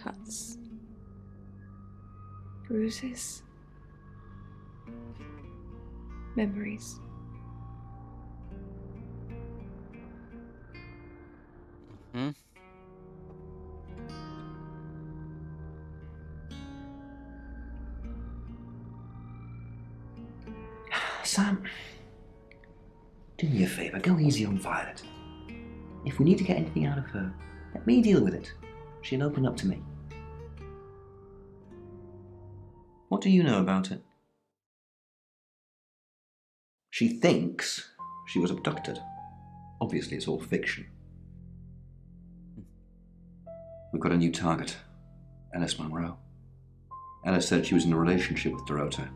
Cuts. Bruises. Memories. Hmm? Sam, do me a favour, go easy on Violet. If we need to get anything out of her, let me deal with it. She'll open up to me. What do you know about it? She thinks she was abducted. Obviously, it's all fiction. We've got a new target, Alice Monroe. Alice said she was in a relationship with Dorota.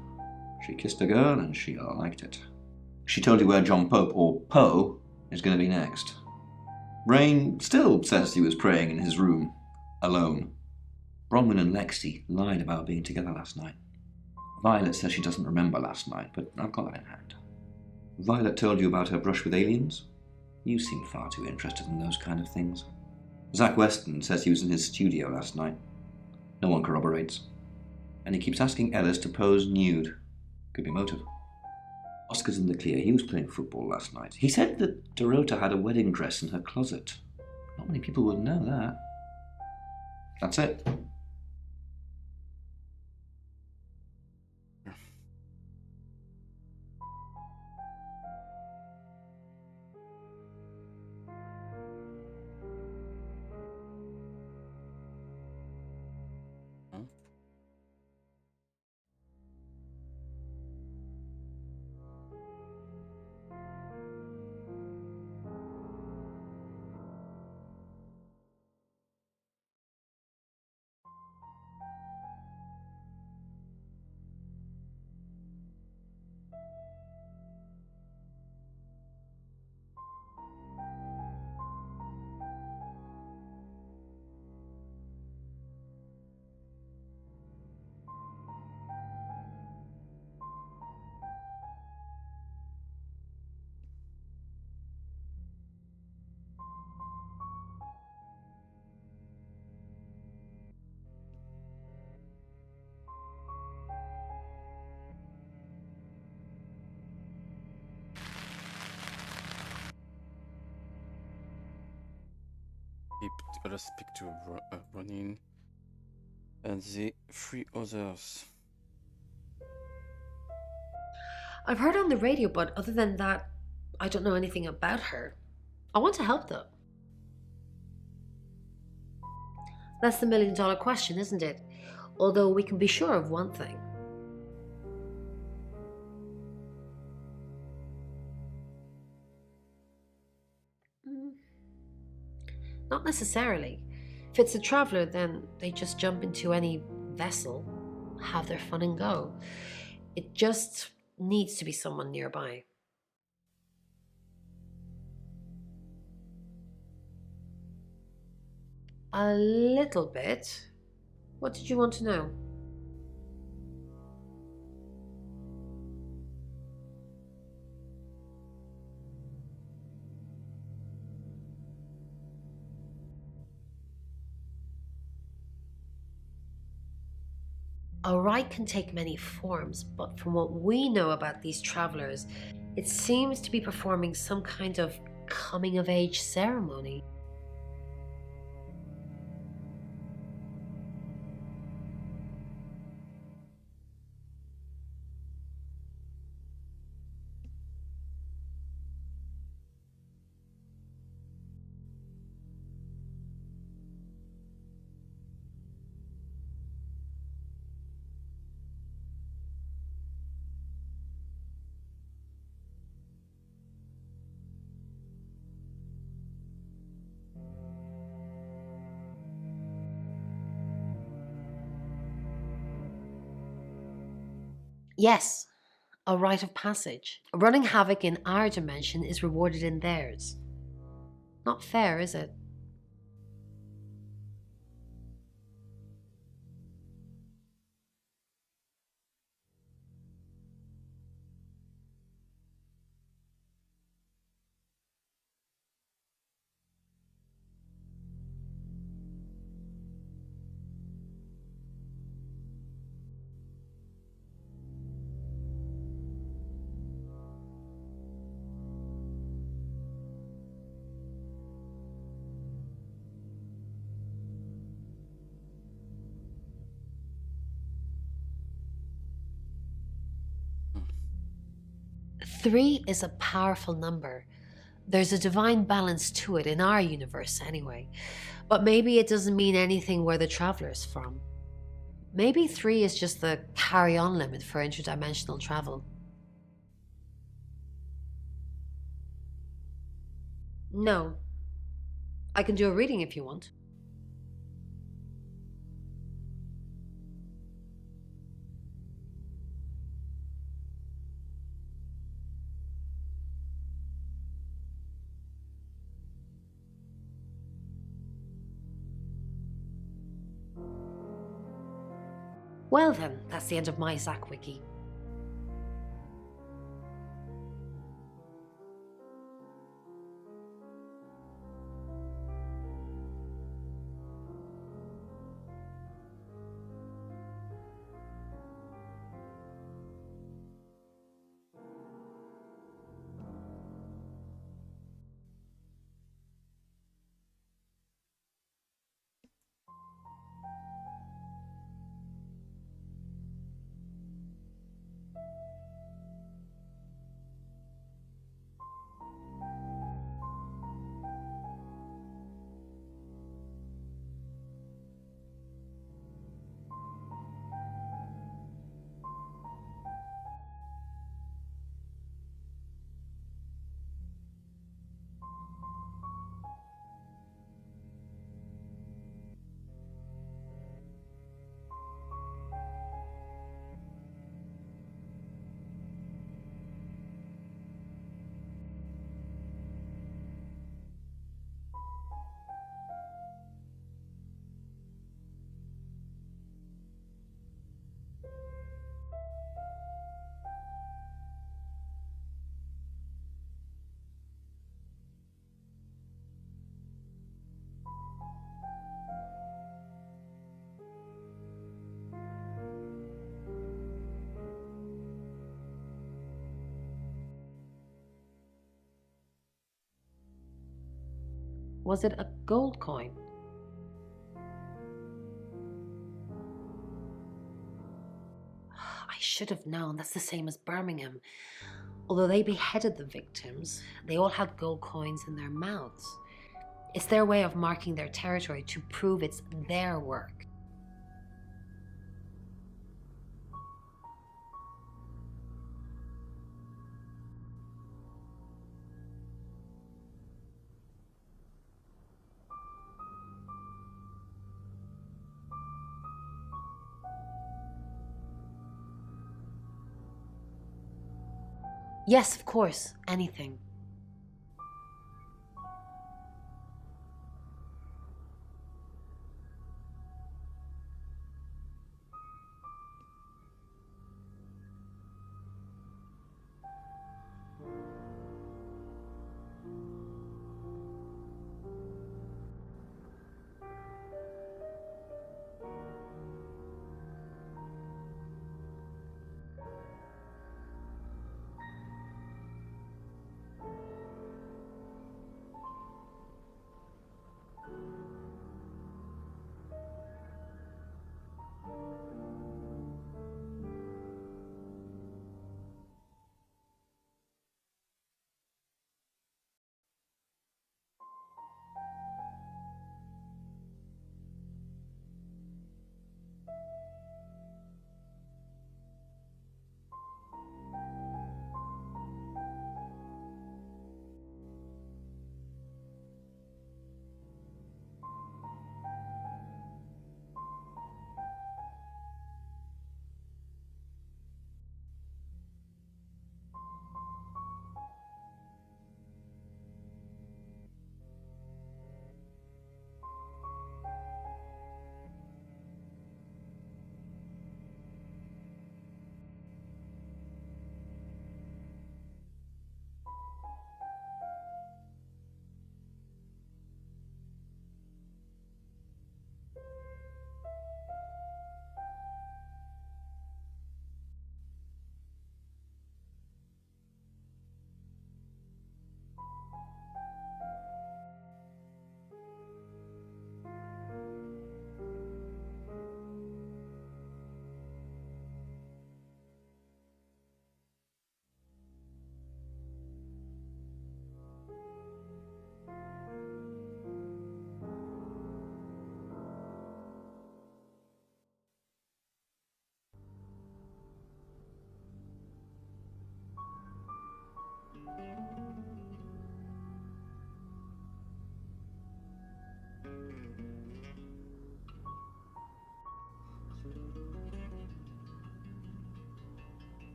She kissed a girl and she liked it. She told you where John Pope, or Poe, is going to be next. Rain still says he was praying in his room, alone. Bronwyn and Lexi lied about being together last night. Violet says she doesn't remember last night, but I've got that in hand. Violet told you about her brush with aliens? You seem far too interested in those kind of things. Zach Weston says he was in his studio last night. No one corroborates. And he keeps asking Ellis to pose nude. Could be motive. Oscar's in the clear. He was playing football last night. He said that Dorota had a wedding dress in her closet. Not many people would know that. That's it. let us speak to Ronin and the 3 others. I've heard on the radio, but other than that, I don't know anything about her. I want to help though. That's the million-dollar question, isn't it? Although we can be sure of one thing. Not necessarily. If it's a traveler, then they just jump into any vessel, have their fun and go. It just needs to be someone nearby. A little bit. What did you want to know? A rite can take many forms, but from what we know about these travelers, it seems to be performing some kind of coming-of-age ceremony. Yes, a rite of passage. Running havoc in our dimension is rewarded in theirs. Not fair, is it? Three is a powerful number. There's a divine balance to it in our universe anyway. But maybe it doesn't mean anything where the traveler's from. Maybe 3 is just the carry-on limit for interdimensional travel. No. I can do a reading if you want. Well then, that's the end of my Zach Wiki. Was it a gold coin? should have known. That's the same as Birmingham. Although they beheaded the victims, they all had gold coins in their mouths. It's their way of marking their territory to prove it's their work. Yes, of course, anything.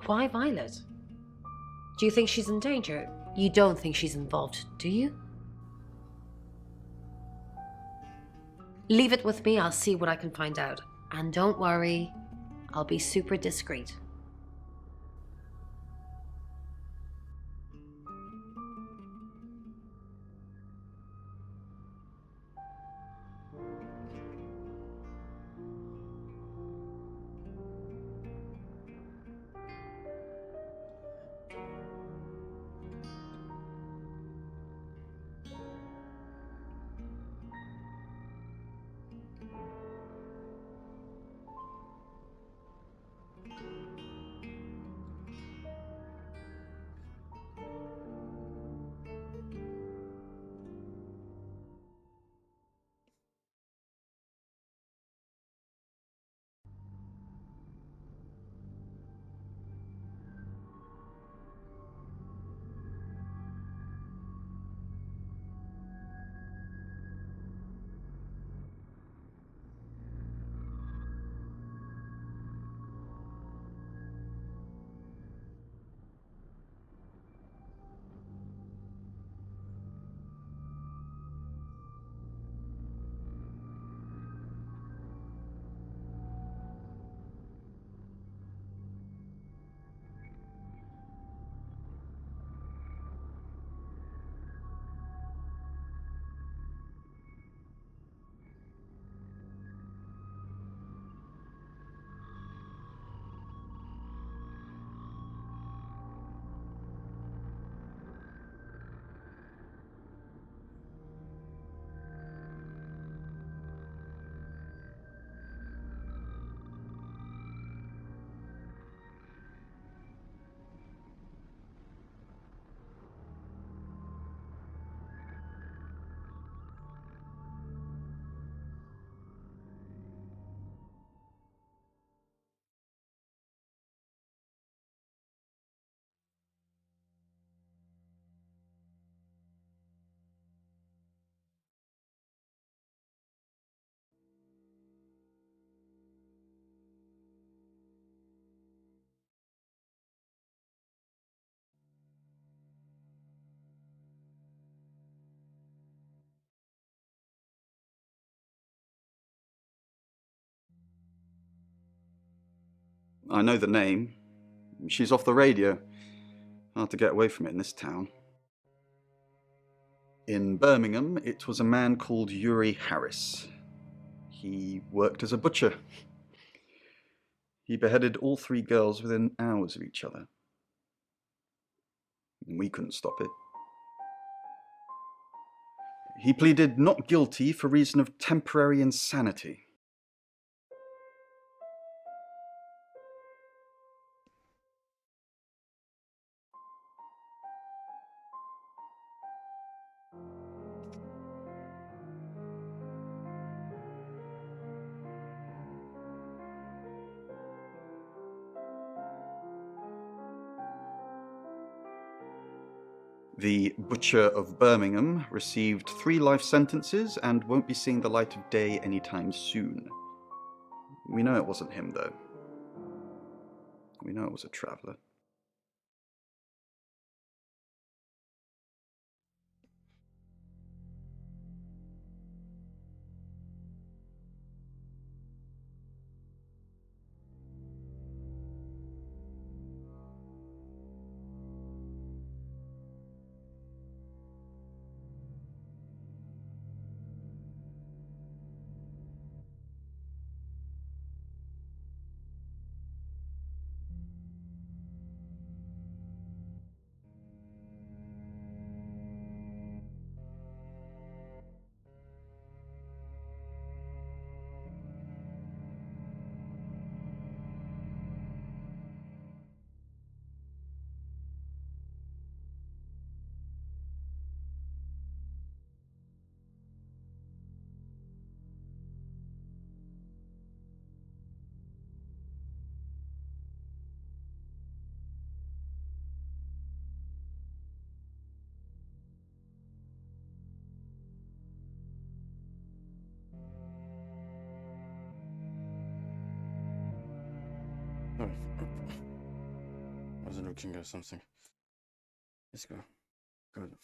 Why Violet? Do you think she's in danger? You don't think she's involved, do you? Leave it with me, I'll see what I can find out. And don't worry, I'll be super discreet. I know the name. She's off the radio. Hard to get away from it in this town. In Birmingham, it was a man called Uri Harris. He worked as a butcher. He beheaded all 3 girls within hours of each other. And we couldn't stop it. He pleaded not guilty for reason of temporary insanity. The Butcher of Birmingham received 3 life sentences and won't be seeing the light of day anytime soon. We know it wasn't him, though. We know it was a traveller. Oh, I was looking at something. Let's go. Good.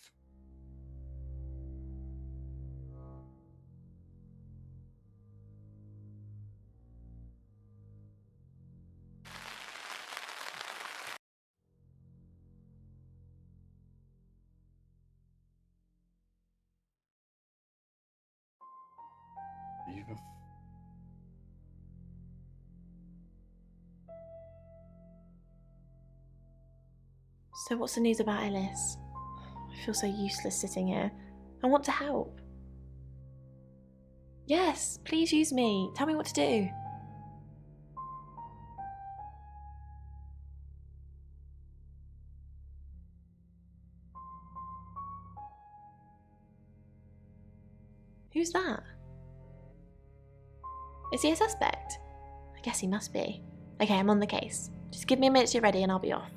Even. So what's the news about Ellis? I feel so useless sitting here. I want to help. Yes, please use me. Tell me what to do. Who's that? Is he a suspect? I guess he must be. Okay, I'm on the case. Just give me a minute to get ready and I'll be off.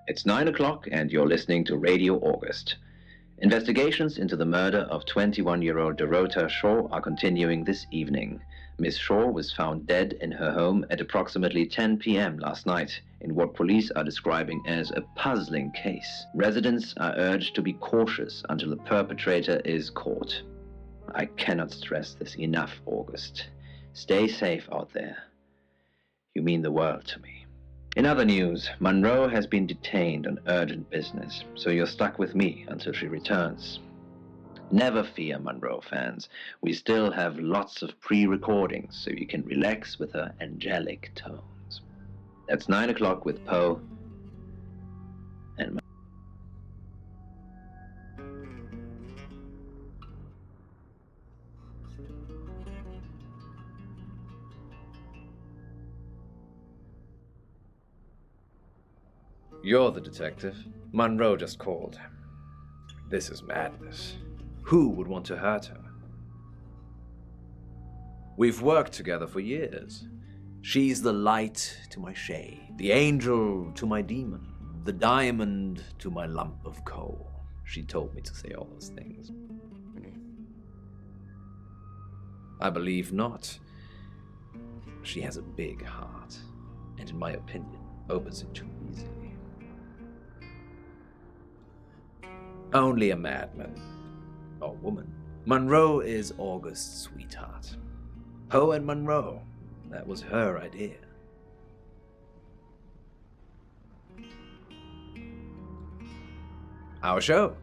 It's 9 o'clock and you're listening to Radio August. Investigations into the murder of 21-year-old Dorota Shaw are continuing this evening. Miss Shaw was found dead in her home at approximately 10 p.m. last night in what police are describing as a puzzling case. Residents are urged to be cautious until the perpetrator is caught. I cannot stress this enough, August. Stay safe out there. You mean the world to me. In other news, Monroe has been detained on urgent business, so you're stuck with me until she returns. Never fear, Monroe fans. We still have lots of pre-recordings, so you can relax with her angelic tones. That's 9 o'clock with Poe and You're the detective. Monroe just called. This is madness. Who would want to hurt her? We've worked together for years. She's the light to my shade, the angel to my demon, the diamond to my lump of coal. She told me to say all those things. I believe not. She has a big heart, and in my opinion, opens it too easily. Only a madman, or woman, Monroe is August's sweetheart. Poe and Monroe. That was her idea. Our show.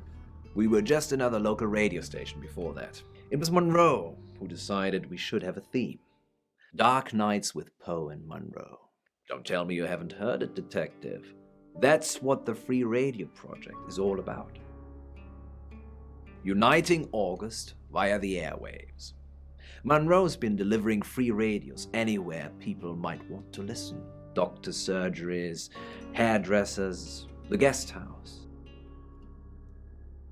We were just another local radio station before that. It was Monroe who decided we should have a theme. Dark Nights with Poe and Monroe. Don't tell me you haven't heard it, Detective. That's what the Free Radio Project is all about. Uniting August via the airwaves. Monroe's been delivering free radios anywhere people might want to listen. Doctor surgeries, hairdressers, the guest house.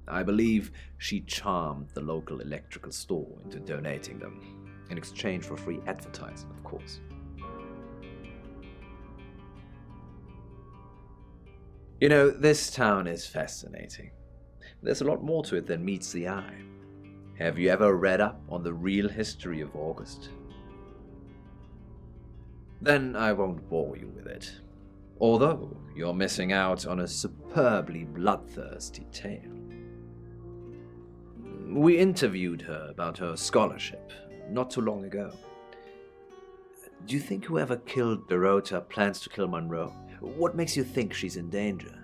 I believe she charmed the local electrical store into donating them, in exchange for free advertising, of course. You know, this town is fascinating. There's a lot more to it than meets the eye. Have you ever read up on the real history of August? Then I won't bore you with it. Although you're missing out on a superbly bloodthirsty tale. We interviewed her about her scholarship not too long ago. Do you think whoever killed Dorota plans to kill Monroe? What makes you think she's in danger?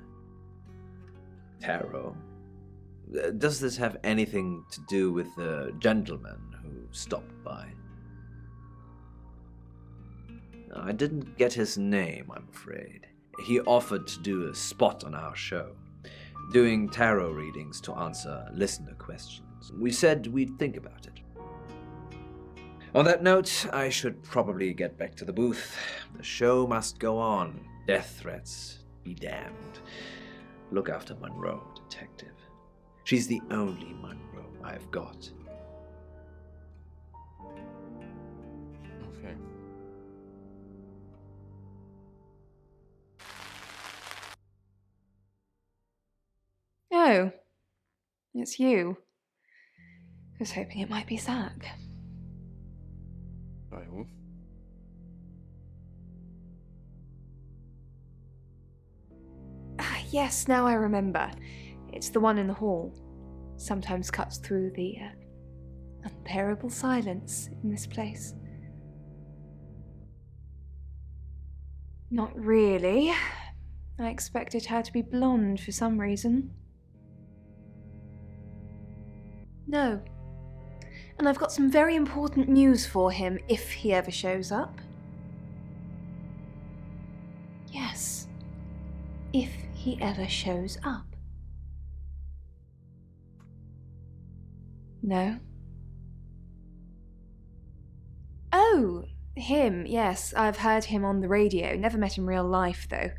Tarot? Does this have anything to do with the gentleman who stopped by? I didn't get his name, I'm afraid. He offered to do a spot on our show, doing tarot readings to answer listener questions. We said we'd think about it. On that note, I should probably get back to the booth. The show must go on. Death threats be damned. Look after Monroe, Detective. She's the only Monroe I've got. Okay. Oh, it's you. I was hoping it might be Zach. By who? Yes, now I remember. It's the one in the hall. Sometimes cuts through the unbearable silence in this place. Not really. I expected her to be blonde for some reason. No. And I've got some very important news for him if he ever shows up. Yes. If he ever shows up. No? Oh, him, yes. I've heard him on the radio. Never met in real life, though.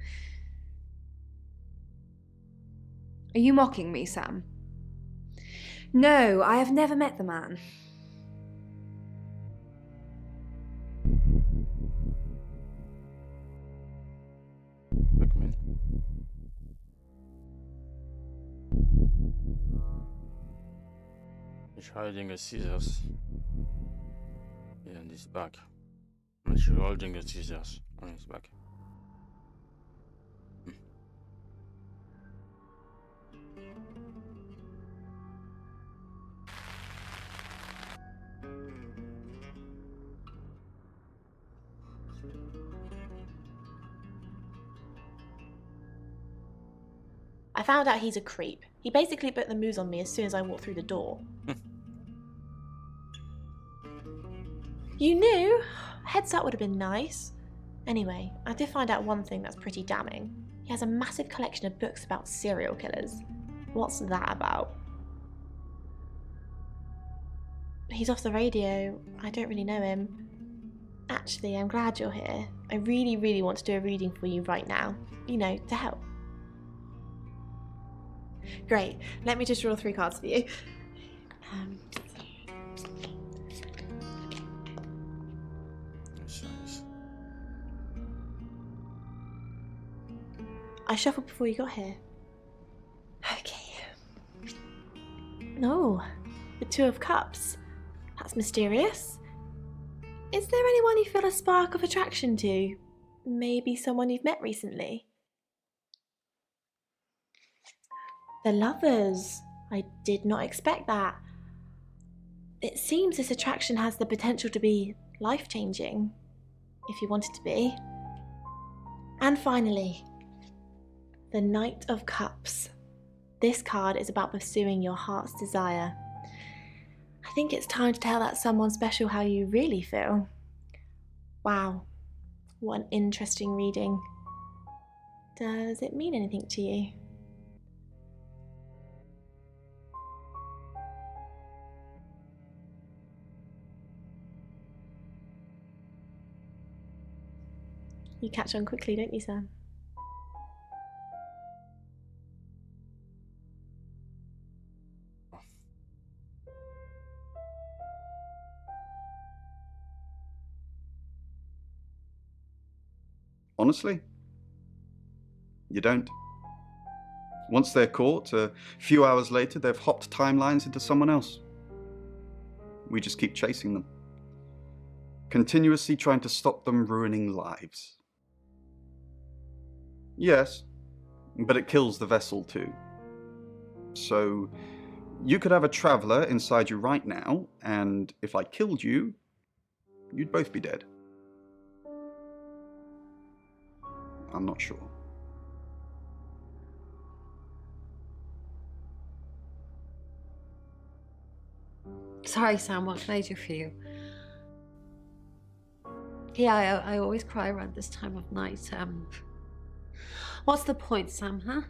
Are you mocking me, Sam? No, I have never met the man. He's hiding a scissors. Yeah, on his back. And she's holding the scissors on his back. I found out he's a creep. He basically put the moves on me as soon as I walked through the door. You knew? Heads up would have been nice. Anyway, I did find out one thing that's pretty damning. He has a massive collection of books about serial killers. What's that about? He's off the radio. I don't really know him. Actually, I'm glad you're here. I really, really want to do a reading for you right now. You know, to help. Great. Let me just draw 3 cards for you. I shuffled before you got here. Okay. No, the 2 of Cups. That's mysterious. Is there anyone you feel a spark of attraction to? Maybe someone you've met recently? The Lovers. I did not expect that. It seems this attraction has the potential to be life-changing, if you want it to be. And finally, the Knight of Cups. This card is about pursuing your heart's desire. I think it's time to tell that someone special how you really feel. Wow, what an interesting reading. Does it mean anything to you? You catch on quickly, don't you, Sam? Honestly, you don't. Once they're caught, a few hours later, they've hopped timelines into someone else. We just keep chasing them, continuously trying to stop them ruining lives. Yes, but it kills the vessel too. So, you could have a traveler inside you right now, and if I killed you, you'd both be dead. I'm not sure. Sorry, Sam, what can I do for you? Yeah, I always cry around this time of night. What's the point, Sam, huh?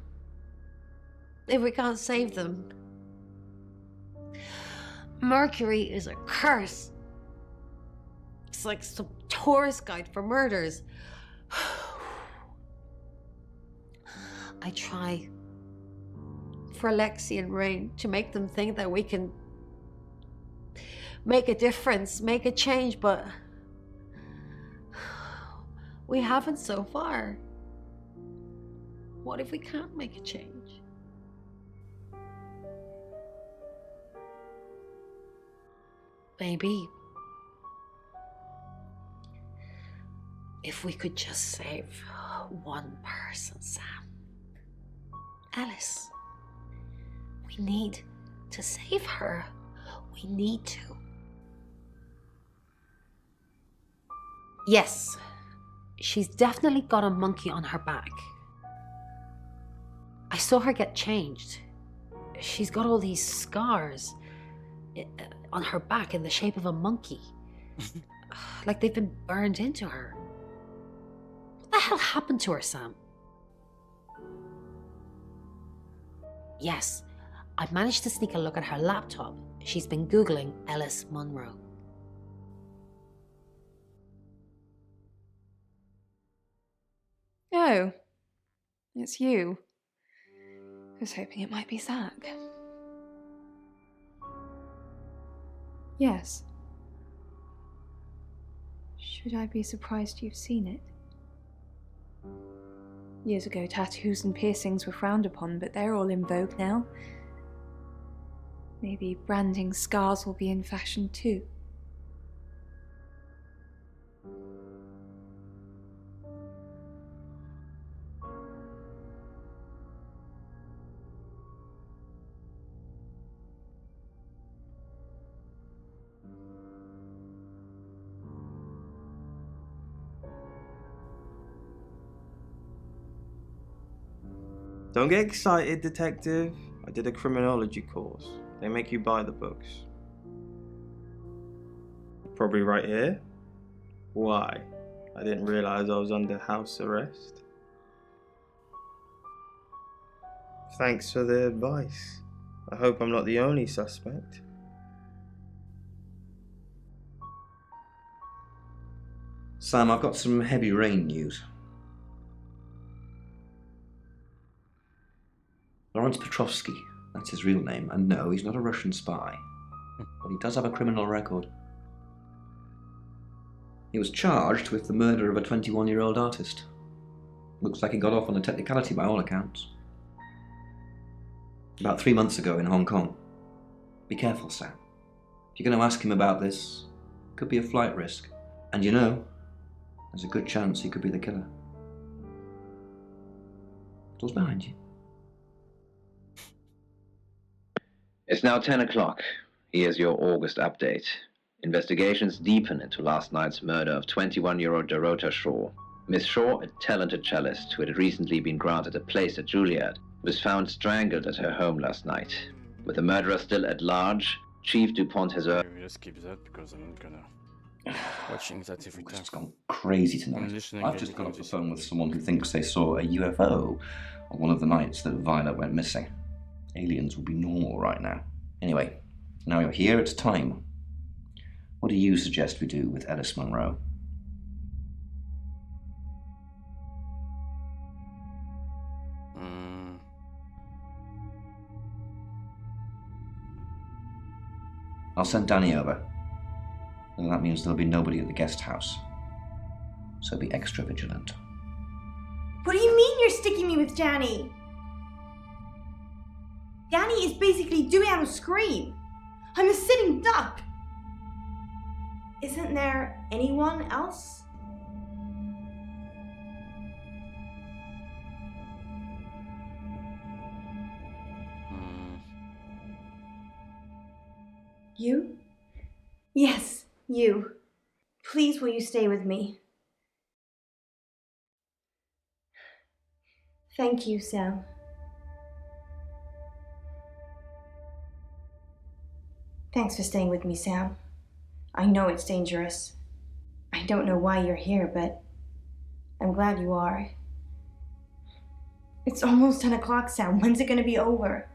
If we can't save them. Mercury is a curse. It's like some tourist guide for murders. I try for Lexi and Rain to make them think that we can make a difference, make a change, but we haven't so far. What if we can't make a change? Maybe if we could just save one person, Sam. Alice. We need to save her. We need to. Yes, she's definitely got a monkey on her back. I saw her get changed. She's got all these scars on her back in the shape of a monkey. Like they've been burned into her. What the hell happened to her, Sam? Yes, I managed to sneak a look at her laptop. She's been Googling Ellis Munro. Oh, it's you. I was hoping it might be Zach. Yes. Should I be surprised you've seen it? Years ago, tattoos and piercings were frowned upon, but they're all in vogue now. Maybe branding scars will be in fashion too. Don't get excited, detective. I did a criminology course. They make you buy the books. Probably right here. Why? I didn't realize I was under house arrest. Thanks for the advice. I hope I'm not the only suspect. Sam, I've got some heavy rain news. Lawrence Petrovsky, that's his real name, and no, he's not a Russian spy, but he does have a criminal record. He was charged with the murder of a 21-year-old artist. Looks like he got off on a technicality by all accounts. About 3 months ago in Hong Kong. Be careful, Sam. If you're going to ask him about this, it could be a flight risk. And you know, there's a good chance he could be the killer. Door's behind you. It's now 10 o'clock. Here's your August update. Investigations deepen into last night's murder of 21-year-old Dorota Shaw. Miss Shaw, a talented cellist who had recently been granted a place at Juilliard, was found strangled at her home last night. With the murderer still at large, Chief DuPont has We just keep that because I'm not gonna watching that every time. It's gone crazy tonight. I've just got off the phone with someone who thinks they saw a UFO on one of the nights that Violet went missing. Aliens would be normal right now. Anyway, now you're here, it's time. What do you suggest we do with Ellis Monroe? I'll send Danny over. And that means there'll be nobody at the guest house. So be extra vigilant. What do you mean you're sticking me with Danny? Danny is basically doing out a scream. I'm a sitting duck. Isn't there anyone else? You? Yes, you. Please, will you stay with me? Thank you, Sam. Thanks for staying with me, Sam. I know it's dangerous. I don't know why you're here, but I'm glad you are. It's almost 10 o'clock, Sam. When's it going to be over?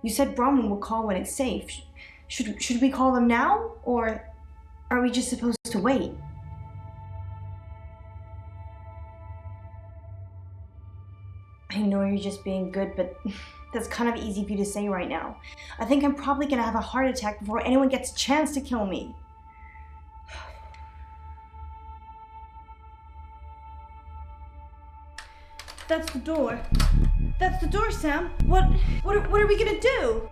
You said Brahman will call when it's safe. Should we call them now, or are we just supposed to wait? I know you're just being good, but that's kind of easy for you to say right now. I think I'm probably gonna have a heart attack before anyone gets a chance to kill me. That's the door. That's the door, Sam. What are we gonna do?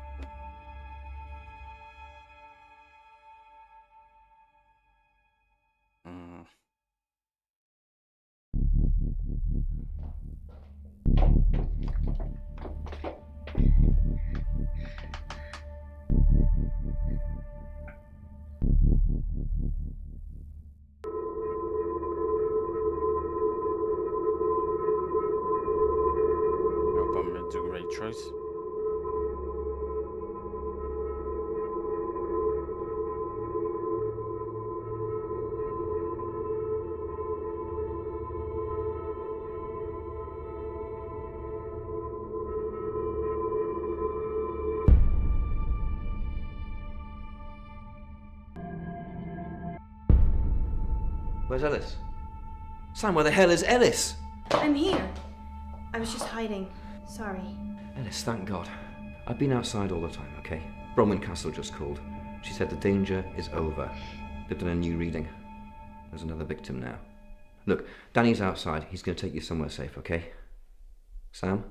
It's a great choice. Where's Ellis? Sam, where the hell is Ellis? I'm here. I was just hiding. Sorry. Ellis, thank God. I've been outside all the time, okay? Bronwyn Castle just called. She said the danger is over. They've done a new reading. There's another victim now. Look, Danny's outside. He's going to take you somewhere safe, okay? Sam,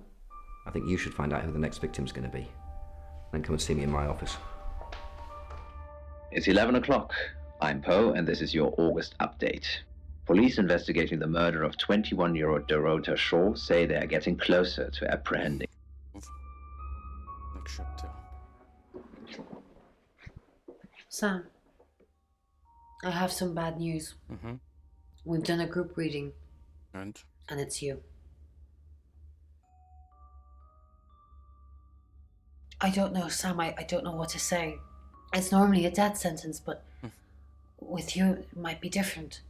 I think you should find out who the next victim's going to be. Then come and see me in my office. It's 11 o'clock. I'm Poe, and this is your August update. Police investigating the murder of 21-year-old Dorota Shaw say they are getting closer to apprehending. Next chapter. Sam, I have some bad news. We've done a group reading. And it's you. I don't know, Sam. I don't know what to say. It's normally a death sentence, but with you, it might be different.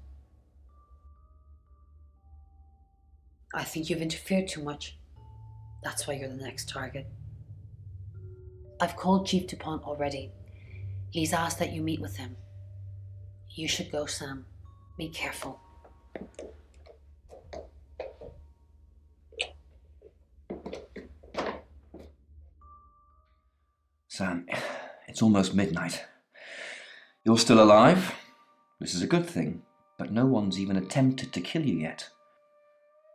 I think you've interfered too much. That's why you're the next target. I've called Chief DuPont already. He's asked that you meet with him. You should go, Sam. Be careful. Sam, it's almost midnight. You're still alive. This is a good thing, but no one's even attempted to kill you yet.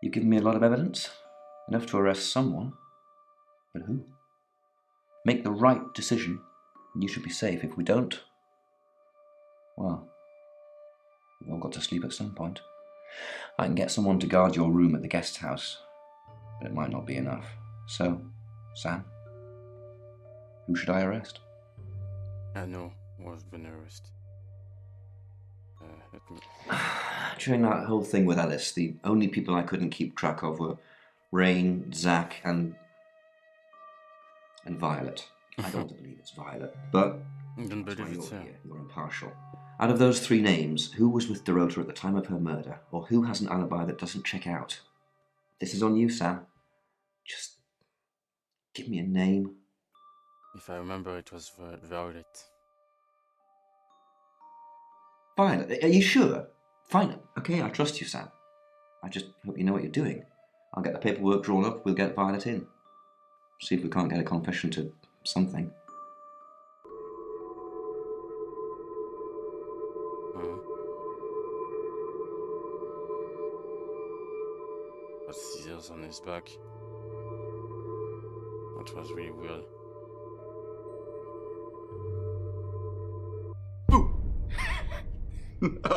You've given me a lot of evidence, enough to arrest someone. But who? Make the right decision, and you should be safe. If we don't, well, we've all got to sleep at some point. I can get someone to guard your room at the guest house, but it might not be enough. So, Sam, who should I arrest? I know was been arrested. Let me... During that whole thing with Alice, the only people I couldn't keep track of were Rain, Zach, and Violet. I don't believe it's Violet, but I don't that's why believe it's you're her. here. You're impartial. Out of those three names, who was with Dorota at the time of her murder, or who has an alibi that doesn't check out? This is on you, Sam. Just give me a name. If I remember, it was Violet. Violet, are you sure? Fine. Okay, I trust you, Sam. I just hope you know what you're doing. I'll get the paperwork drawn up, we'll get Violet in. See if we can't get a confession to something. Got scissors on his back. That was really weird.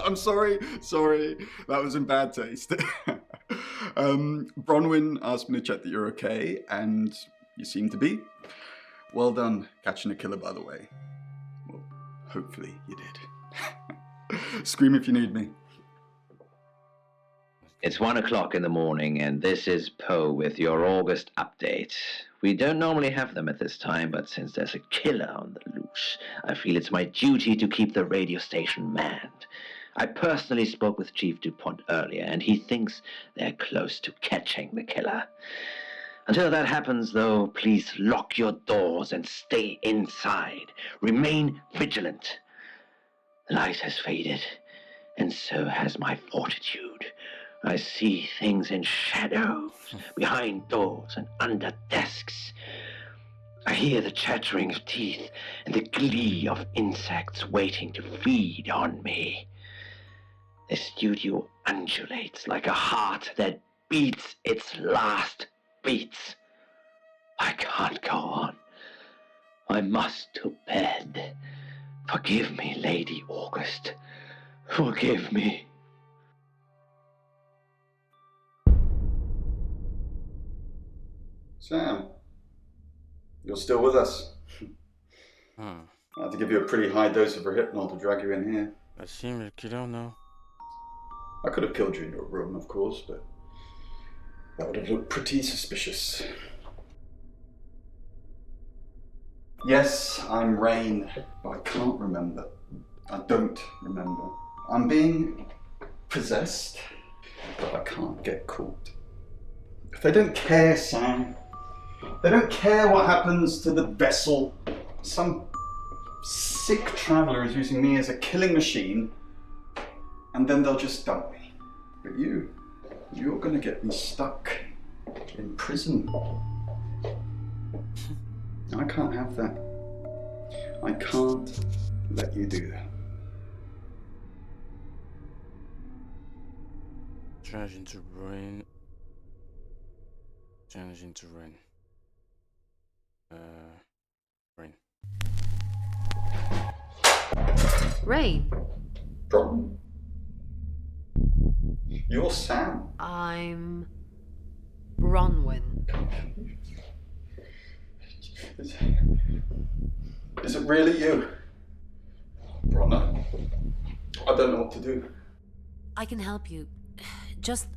I'm sorry, that was in bad taste. Bronwyn asked me to check that you're okay, and you seem to be. Well done catching a killer, by the way. Well, hopefully you did. Scream if you need me. It's 1 o'clock in the morning, and this is Poe with your August update. We don't normally have them at this time, but since there's a killer on the loose, I feel it's my duty to keep the radio station manned. I personally spoke with Chief DuPont earlier, and he thinks they're close to catching the killer. Until that happens, though, please lock your doors and stay inside. Remain vigilant. The light has faded, and so has my fortitude. I see things in shadows, behind doors and under desks. I hear the chattering of teeth and the glee of insects waiting to feed on me. The studio undulates like a heart that beats its last beats. I can't go on. I must to bed. Forgive me, Lady August. Forgive me. Sam, you're still with us. I had to give you a pretty high dose of Rohypnol to drag you in here. I seem a killer now. I could have killed you in your room, of course, but that would have looked pretty suspicious. Yes, I'm Rain, but I can't remember. I don't remember. I'm being possessed, but I can't get caught. If they don't care, Sam, they don't care what happens to the vessel. Some sick traveller is using me as a killing machine, and then they'll just dump me. But you're gonna get me stuck in prison. I can't have that. I can't let you do that. Change into rain. Change into rain. Rain. Rain. Problem. You're Sam. I'm Bronwyn. Is it really you? Bronner, I don't know what to do. I can help you. Just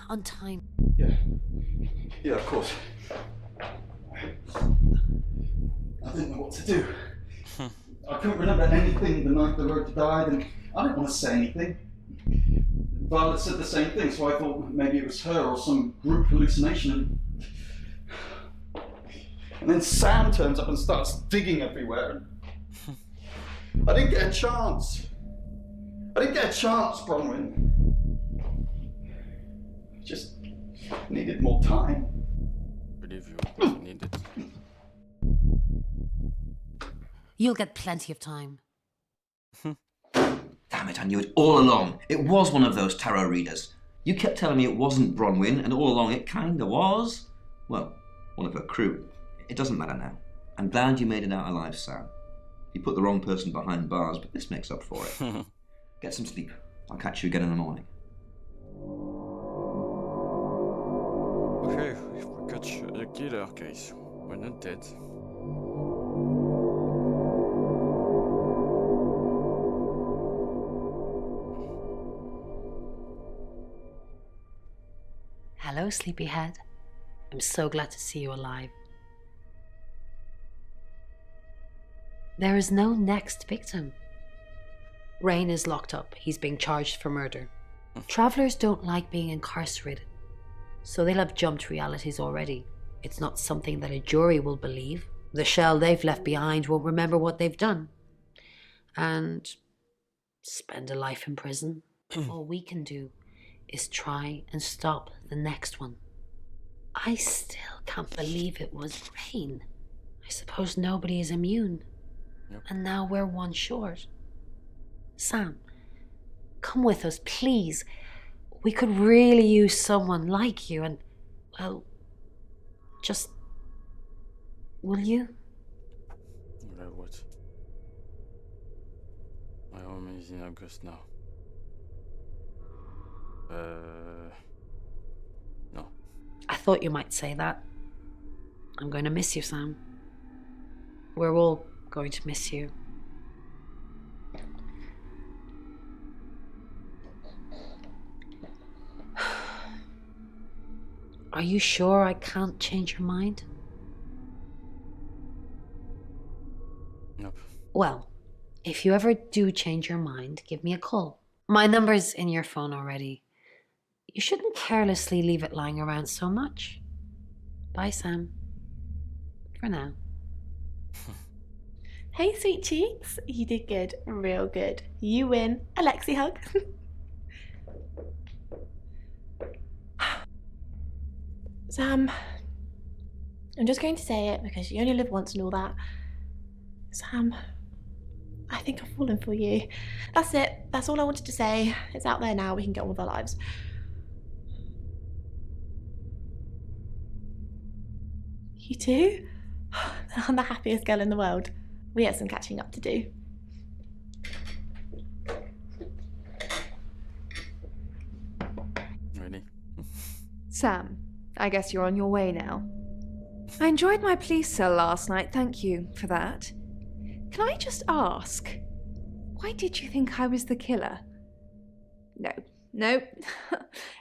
on time. Yeah, of course. I didn't know what to do. I couldn't remember anything the night Dorota died, and I didn't want to say anything. Violet said the same thing, so I thought maybe it was her or some group hallucination. And then Sam turns up and starts digging everywhere. I didn't get a chance. Bronwyn. Just needed more time. Believe you need it. You'll get plenty of time. Damn it, I knew it all along. It was one of those tarot readers. You kept telling me it wasn't Bronwyn, and all along it kinda was. Well, one of her crew. It doesn't matter now. I'm glad you made it out alive, Sam. You put the wrong person behind bars, but this makes up for it. Get some sleep. I'll catch you again in the morning. Okay, if we catch the killer case, we're not dead. Hello, sleepyhead. I'm so glad to see you alive. There is no next victim. Rain is locked up. He's being charged for murder. Travelers don't like being incarcerated, so they'll have jumped realities already. It's not something that a jury will believe. The shell they've left behind won't remember what they've done. And spend a life in prison. All we can do is try and stop the next one. I still can't believe it was Rain. I suppose nobody is immune. Yep. And now we're one short. Sam, come with us, please. We could really use someone like you and, well, just... Will you? Well, what? My home is in August now. No. I thought you might say that. I'm going to miss you, Sam. We're all going to miss you. Are you sure I can't change your mind? Nope. Well, if you ever do change your mind, give me a call. My number's in your phone already. You shouldn't carelessly leave it lying around so much. Bye, Sam. For now. Hey, sweet cheeks. You did good. Real good. You win. Alexi hug. Sam, I'm just going to say it because you only live once and all that. Sam, I think I've fallen for you. That's it. That's all I wanted to say. It's out there now. We can get on with our lives. You too? I'm the happiest girl in the world. We have some catching up to do. Really? Sam, I guess you're on your way now. I enjoyed my police cell last night, thank you for that. Can I just ask, why did you think I was the killer? No.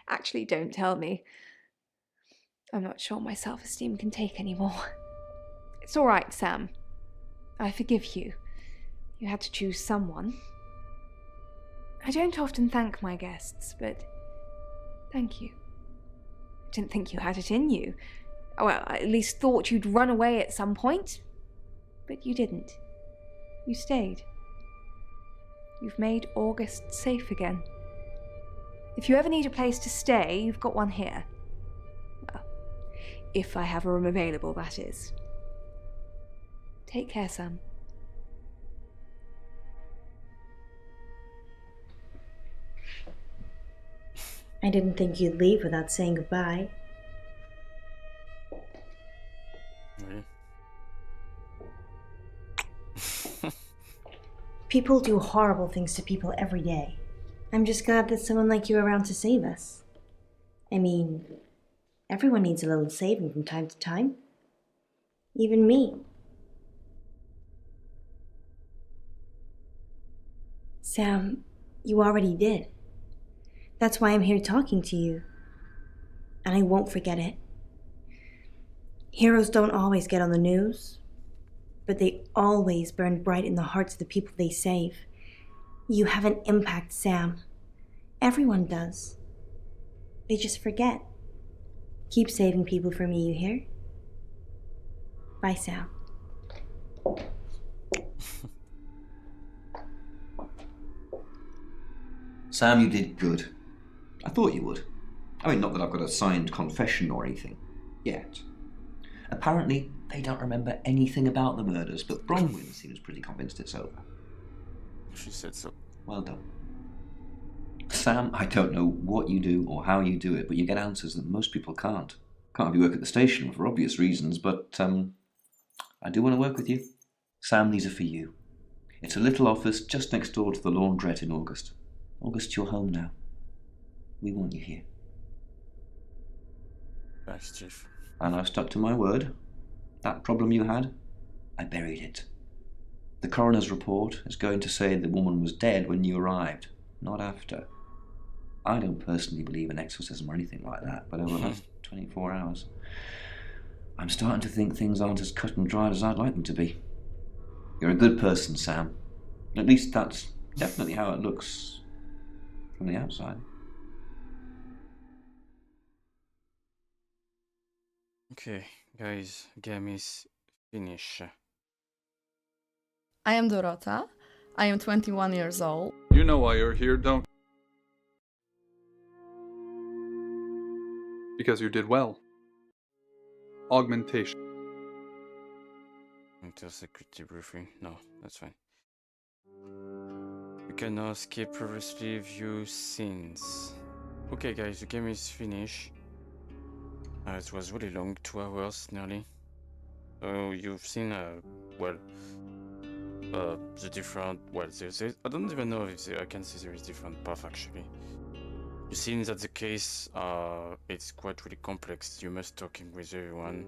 Actually, don't tell me. I'm not sure my self-esteem can take anymore. It's all right, Sam. I forgive you. You had to choose someone. I don't often thank my guests, but thank you. I didn't think you had it in you. Well, I at least thought you'd run away at some point. But you didn't. You stayed. You've made August safe again. If you ever need a place to stay, you've got one here. Well, if I have a room available, that is. Take care, Sam. I didn't think you'd leave without saying goodbye. Really? People do horrible things to people every day. I'm just glad there's someone like you around to save us. I mean, everyone needs a little saving from time to time. Even me. Sam, you already did. That's why I'm here talking to you. And I won't forget it. Heroes don't always get on the news, but they always burn bright in the hearts of the people they save. You have an impact, Sam. Everyone does. They just forget. Keep saving people for me, you hear? Bye, Sam. Sam, you did good. I thought you would. I mean, not that I've got a signed confession or anything. Yet. Apparently, they don't remember anything about the murders, but Bronwyn seems pretty convinced it's over. She said so. Well done. Sam, I don't know what you do or how you do it, but you get answers that most people can't. Can't have you work at the station for obvious reasons, but I do want to work with you. Sam, these are for you. It's a little office just next door to the laundrette in August. August, you're home now. We want you here. Thanks, Chief. And I've stuck to my word. That problem you had, I buried it. The coroner's report is going to say the woman was dead when you arrived, not after. I don't personally believe in exorcism or anything like that, but over the last 24 hours, I'm starting to think things aren't as cut and dried as I'd like them to be. You're a good person, Sam. At least that's definitely how it looks from the outside. Okay, guys, game is finished. I am Dorota. I am 21 years old. You know why you're here, don't you? Because you did well. Augmentation. Until security briefing. No, that's fine. You can now skip previously view scenes. Okay, guys, the game is finished. It was really long, 2 hours nearly. So you've seen, well, the different, well, I don't even know if I can see there is different path actually. You've seen that the case, it's quite really complex. You must talking with everyone.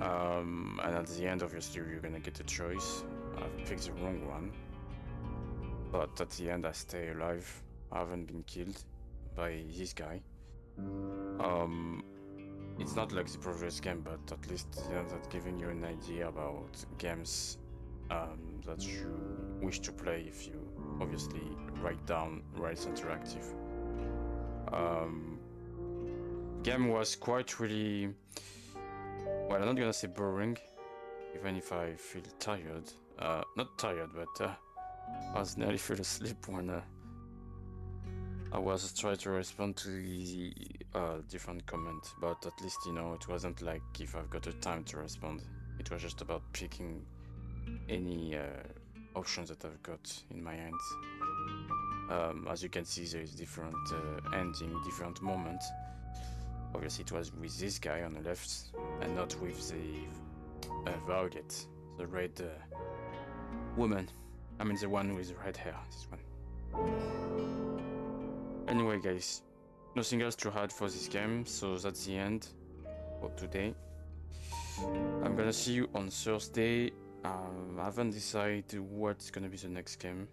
And at the end, obviously, you're gonna get a choice. I picked the wrong one. But at the end, I stay alive. I haven't been killed by this guy. It's not like the previous game, but at least that's giving you an idea about games that you wish to play if you obviously write down Ryzen Interactive. Game was quite really, well, I'm not gonna say boring, even if I feel tired. Not tired, but I was nearly fell asleep when I was trying to respond to the different comments, but at least, you know, it wasn't like if I've got the time to respond. It was just about picking any options that I've got in my hands. As you can see, there is different ending, different moments. Obviously, it was with this guy on the left, and not with the Violet, the red woman. I mean, the one with the red hair. This one. Anyway, guys, nothing else to add for this game, so that's the end for today. I'm gonna see you on Thursday. I haven't decided what's gonna be the next game.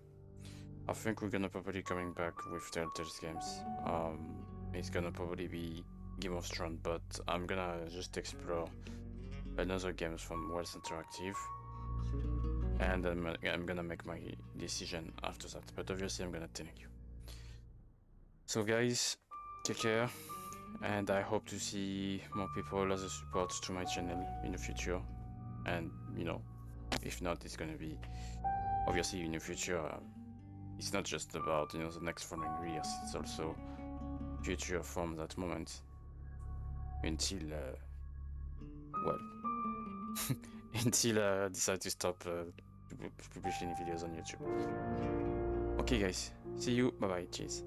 I think we're gonna probably coming back with Telltale's games. It's gonna probably be Game of Thrones, but I'm gonna just explore another games from Wells Interactive, and I'm gonna make my decision after that. But obviously, I'm gonna tell you. So, guys, take care, and I hope to see more people as a support to my channel in the future. And you know, if not, it's gonna be obviously in the future. It's not just about, you know, the next following years. It's also future from that moment until well until I decide to stop publishing videos on YouTube. Okay, guys, see you. Bye bye. Cheers.